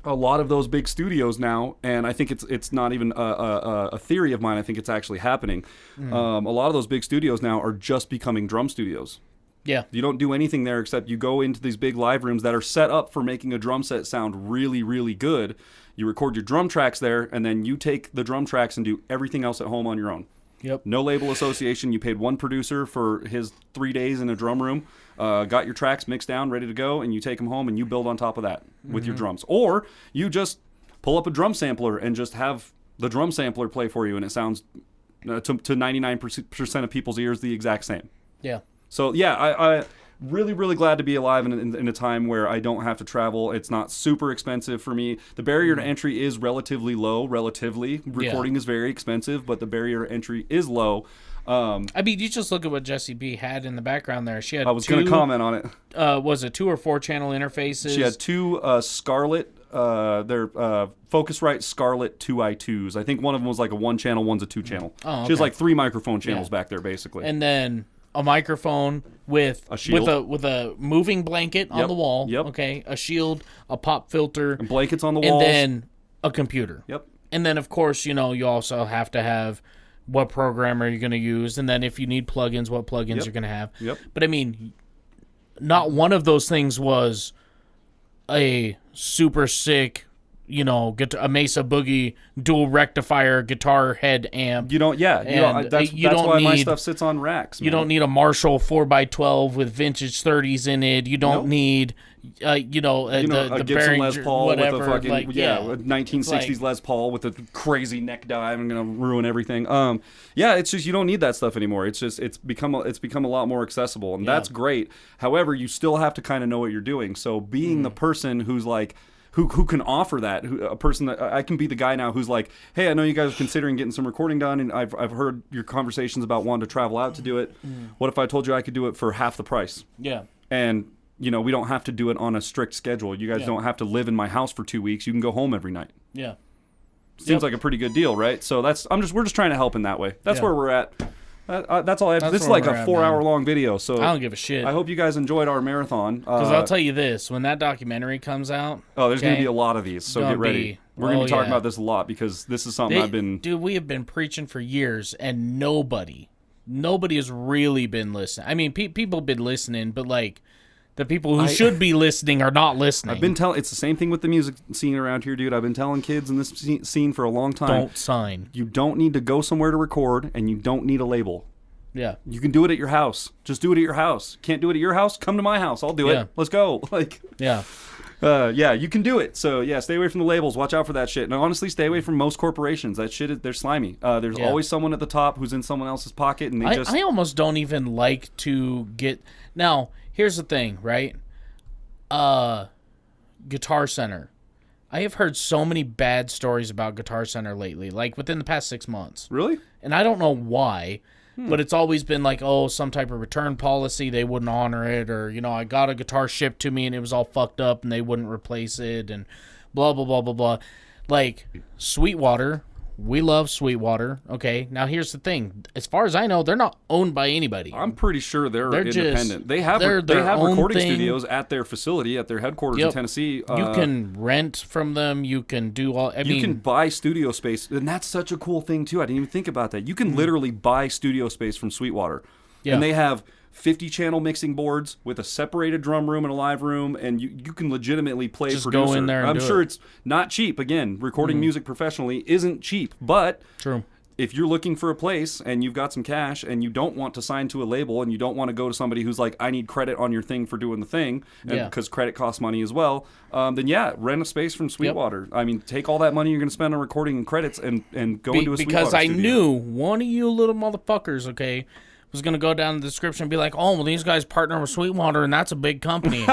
A lot of those big studios now, and I think it's not even a theory of mine. I think it's actually happening. A lot of those big studios now are just becoming drum studios. Yeah. You don't do anything there except you go into these big live rooms that are set up for making a drum set sound really, really good. You record your drum tracks there, and then you take the drum tracks and do everything else at home on your own. Yep. No label association. You paid one producer for his 3 days in a drum room, got your tracks mixed down, ready to go, and you take them home and you build on top of that with your drums. Or you just pull up a drum sampler and just have the drum sampler play for you, and it sounds to 99% of people's ears the exact same. Yeah. So, yeah, I really, really glad to be alive in a time where I don't have to travel. It's not super expensive for me. The barrier to entry is relatively low, Recording is very expensive, but the barrier to entry is low. I mean, you just look at what Jessie B had in the background there. She had I was going to comment on it. Was it 2 or 4 channel interfaces? She had 2 Scarlett, they're Focusrite Scarlett 2i2s. I think one of them was like a 1-channel, one's a 2-channel. Oh, okay. She has like 3 microphone channels back there, basically. And then a microphone with a shield. with a moving blanket on the wall. Yep. Okay, a shield, a pop filter, and blankets on the walls, and then a computer. Yep. And then of course, you also have to have what programmer you're going to use, and then if you need plugins, what plugins you're going to have. Yep. But I mean, not one of those things was a super sick, you know, a Mesa Boogie dual rectifier guitar head amp. You don't, that's why my stuff sits on racks. Man. You don't need a Marshall 4x12 with vintage 30s in it. You don't need, the a Gibson Behringer, Les Paul whatever, with a fucking, like, a 1960s Les Paul with a crazy neck dive and going to ruin everything. It's just, you don't need that stuff anymore. It's just, it's become a lot more accessible, and that's great. However, you still have to kind of know what you're doing. So being the person who's like, who can offer that, a person that I can be the guy now who's like, hey, I know you guys are considering getting some recording done, and I've heard your conversations about wanting to travel out to do it. What if I told you I could do it for half the price? Yeah. And we don't have to do it on a strict schedule. You guys don't have to live in my house for 2 weeks. You can go home every night. Yeah. Seems like a pretty good deal, right? So we're just trying to help in that way. That's where we're at. That's all I have. This is like a 4-hour-long video, so I don't give a shit. I hope you guys enjoyed our marathon. Because I'll tell you this, when that documentary comes out... Oh, there's going to be a lot of these, so get ready. We're going to be talking about this a lot, because this is something Dude, we have been preaching for years, and nobody has really been listening. I mean, people have been listening, but, like, the people who should be listening are not listening. I've been telling... It's the same thing with the music scene around here, dude. I've been telling kids in this scene for a long time. Don't sign. You don't need to go somewhere to record, and you don't need a label. Yeah. You can do it at your house. Just do it at your house. Can't do it at your house? Come to my house. I'll do it. Let's go. You can do it. So, stay away from the labels. Watch out for that shit. And honestly, stay away from most corporations. That shit, they're slimy. There's always someone at the top who's in someone else's pocket, and I almost don't even like to get... Now, here's the thing, right? Guitar Center. I have heard so many bad stories about Guitar Center lately, like within the past 6 months. Really? And I don't know why, but it's always been like, some type of return policy, they wouldn't honor it, or, I got a guitar shipped to me and it was all fucked up and they wouldn't replace it, and blah, blah, blah, blah, blah. Like, Sweetwater... We love Sweetwater. Okay, now here's the thing. As far as I know, they're not owned by anybody. I'm pretty sure they're independent. They have their recording studios at their facility, at their headquarters in Tennessee. You can rent from them. You can do all. You can buy studio space, and that's such a cool thing too. I didn't even think about that. You can literally buy studio space from Sweetwater, and they have 50-channel mixing boards with a separated drum room and a live room, and you can legitimately play just producer. Go in there and I'm sure it's not cheap. Again, recording music professionally isn't cheap, but true. If you're looking for a place and you've got some cash and you don't want to sign to a label and you don't want to go to somebody who's like, I need credit on your thing for doing the thing, because credit costs money as well, then rent a space from Sweetwater. I mean, take all that money you're going to spend on recording and credits and go into a Sweetwater because I studio. knew one of you little motherfuckers, was going to go down the description and be like, well, these guys partner with Sweetwater, and that's a big company.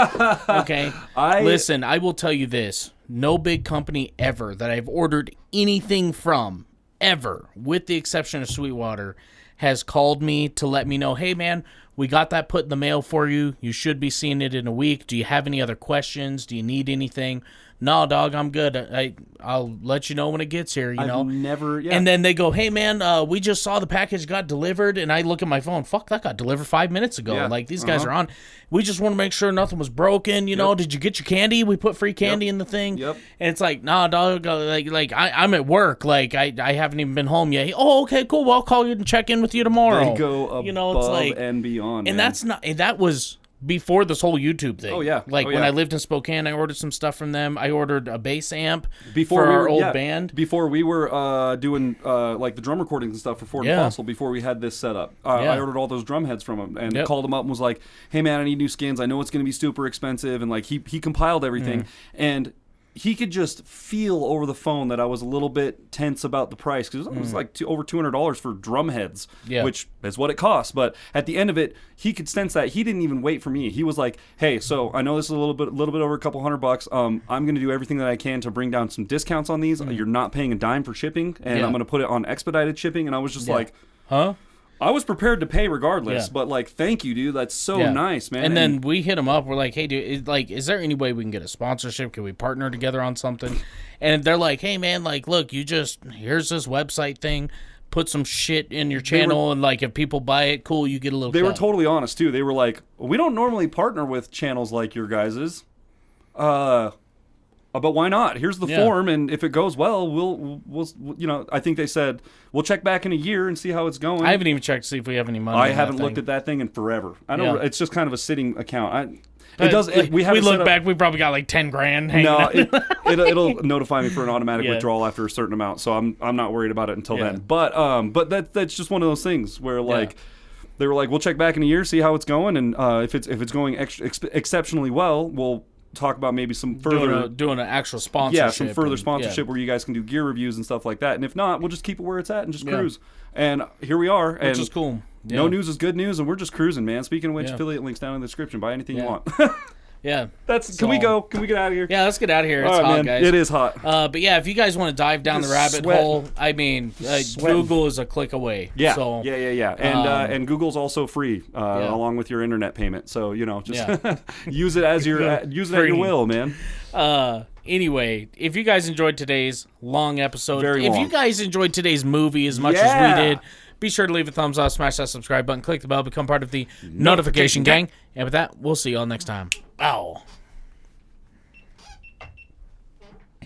Okay? Listen, I will tell you this. No big company ever that I've ordered anything from, ever, with the exception of Sweetwater, has called me to let me know, hey, man, we got that put in the mail for you. You should be seeing it in a week. Do you have any other questions? Do you need anything? No, dog, I'm good. I'll let you know when it gets here, I've never... And then they go, hey, man, we just saw the package got delivered. And I look at my phone. Fuck, that got delivered 5 minutes ago. Yeah. Like, these guys are on. We just want to make sure nothing was broken. You know, did you get your candy? We put free candy in the thing. Yep. And it's like, nah, dog, I'm at work. Like, I haven't even been home yet. Oh, okay, cool. Well, I'll call you and check in with you tomorrow. They go above it's like, and beyond, and man. that's not... That was... before this whole YouTube thing. Oh, yeah. When I lived in Spokane, I ordered some stuff from them. I ordered a bass amp for our old band. Before we were doing like the drum recordings and stuff for Ford and Fossil, before we had this set up. I ordered all those drum heads from him and called him up and was like, hey, man, I need new skins. I know it's going to be super expensive. And like he compiled everything. And he could just feel over the phone that I was a little bit tense about the price, because it was like over $200 for drum heads, which is what it costs. But at the end of it, he could sense that. He didn't even wait for me. He was like, "Hey, so I know this is a little bit over a couple $100. I'm going to do everything that I can to bring down some discounts on these. You're not paying a dime for shipping, and I'm going to put it on expedited shipping." And I was just like, "Huh?" I was prepared to pay regardless, but like, thank you, dude. That's so nice, man. And then we hit him up. We're like, hey, dude, is there any way we can get a sponsorship? Can we partner together on something? And they're like, hey, man, like, look, here's this website thing. Put some shit in your channel, and like, if people buy it, cool, you get a little. They were totally honest too. They were like, we don't normally partner with channels like your guys's. But why not? Here's the form, and if it goes well, we'll I think they said we'll check back in a year and see how it's going. I haven't even checked to see if we have any money. I haven't looked at that thing in forever. I don't. It's just kind of a sitting account. We look back, we probably got like 10 grand. It'll notify me for an automatic withdrawal after a certain amount, so I'm not worried about it until then. But that's just one of those things where like. They were like, we'll check back in a year, see how it's going, and if it's going exceptionally well, we'll talk about maybe some further doing an actual sponsorship. Yeah, some further sponsorship where you guys can do gear reviews and stuff like that. And if not, we'll just keep it where it's at and just cruise. And here we are. Which is cool. Yeah. No news is good news, and we're just cruising, man. Speaking of which, affiliate links down in the description. Buy anything you want. Yeah. Can we go? Can we get out of here? Yeah, let's get out of here. It's hot, man. Guys. It is hot. But yeah, if you guys want to dive down the rabbit hole, I mean, Google is a click away. Yeah. So, yeah. And Google's also free, along with your internet payment. So just use it as your at your will, man. Anyway, if you guys enjoyed today's long episode, Very long. If you guys enjoyed today's movie as much as we did, be sure to leave a thumbs up, smash that subscribe button, click the bell, become part of the notification gang. And with that, we'll see you all next time. Ow.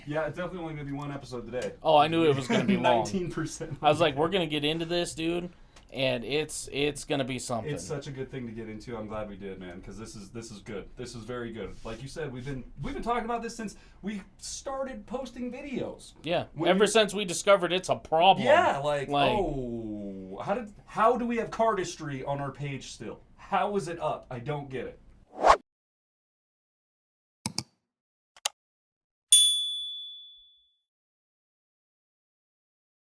Yeah, it's definitely only going to be one episode today. Oh, I knew it was going to be long. 19%. I was like, we're going to get into this, dude, and it's going to be something. It's such a good thing to get into. I'm glad we did, man, because this is good. This is very good. Like you said, we've been talking about this since we started posting videos. Yeah, ever since we discovered it's a problem. Yeah, how do we have cardistry on our page still? How is it up? I don't get it.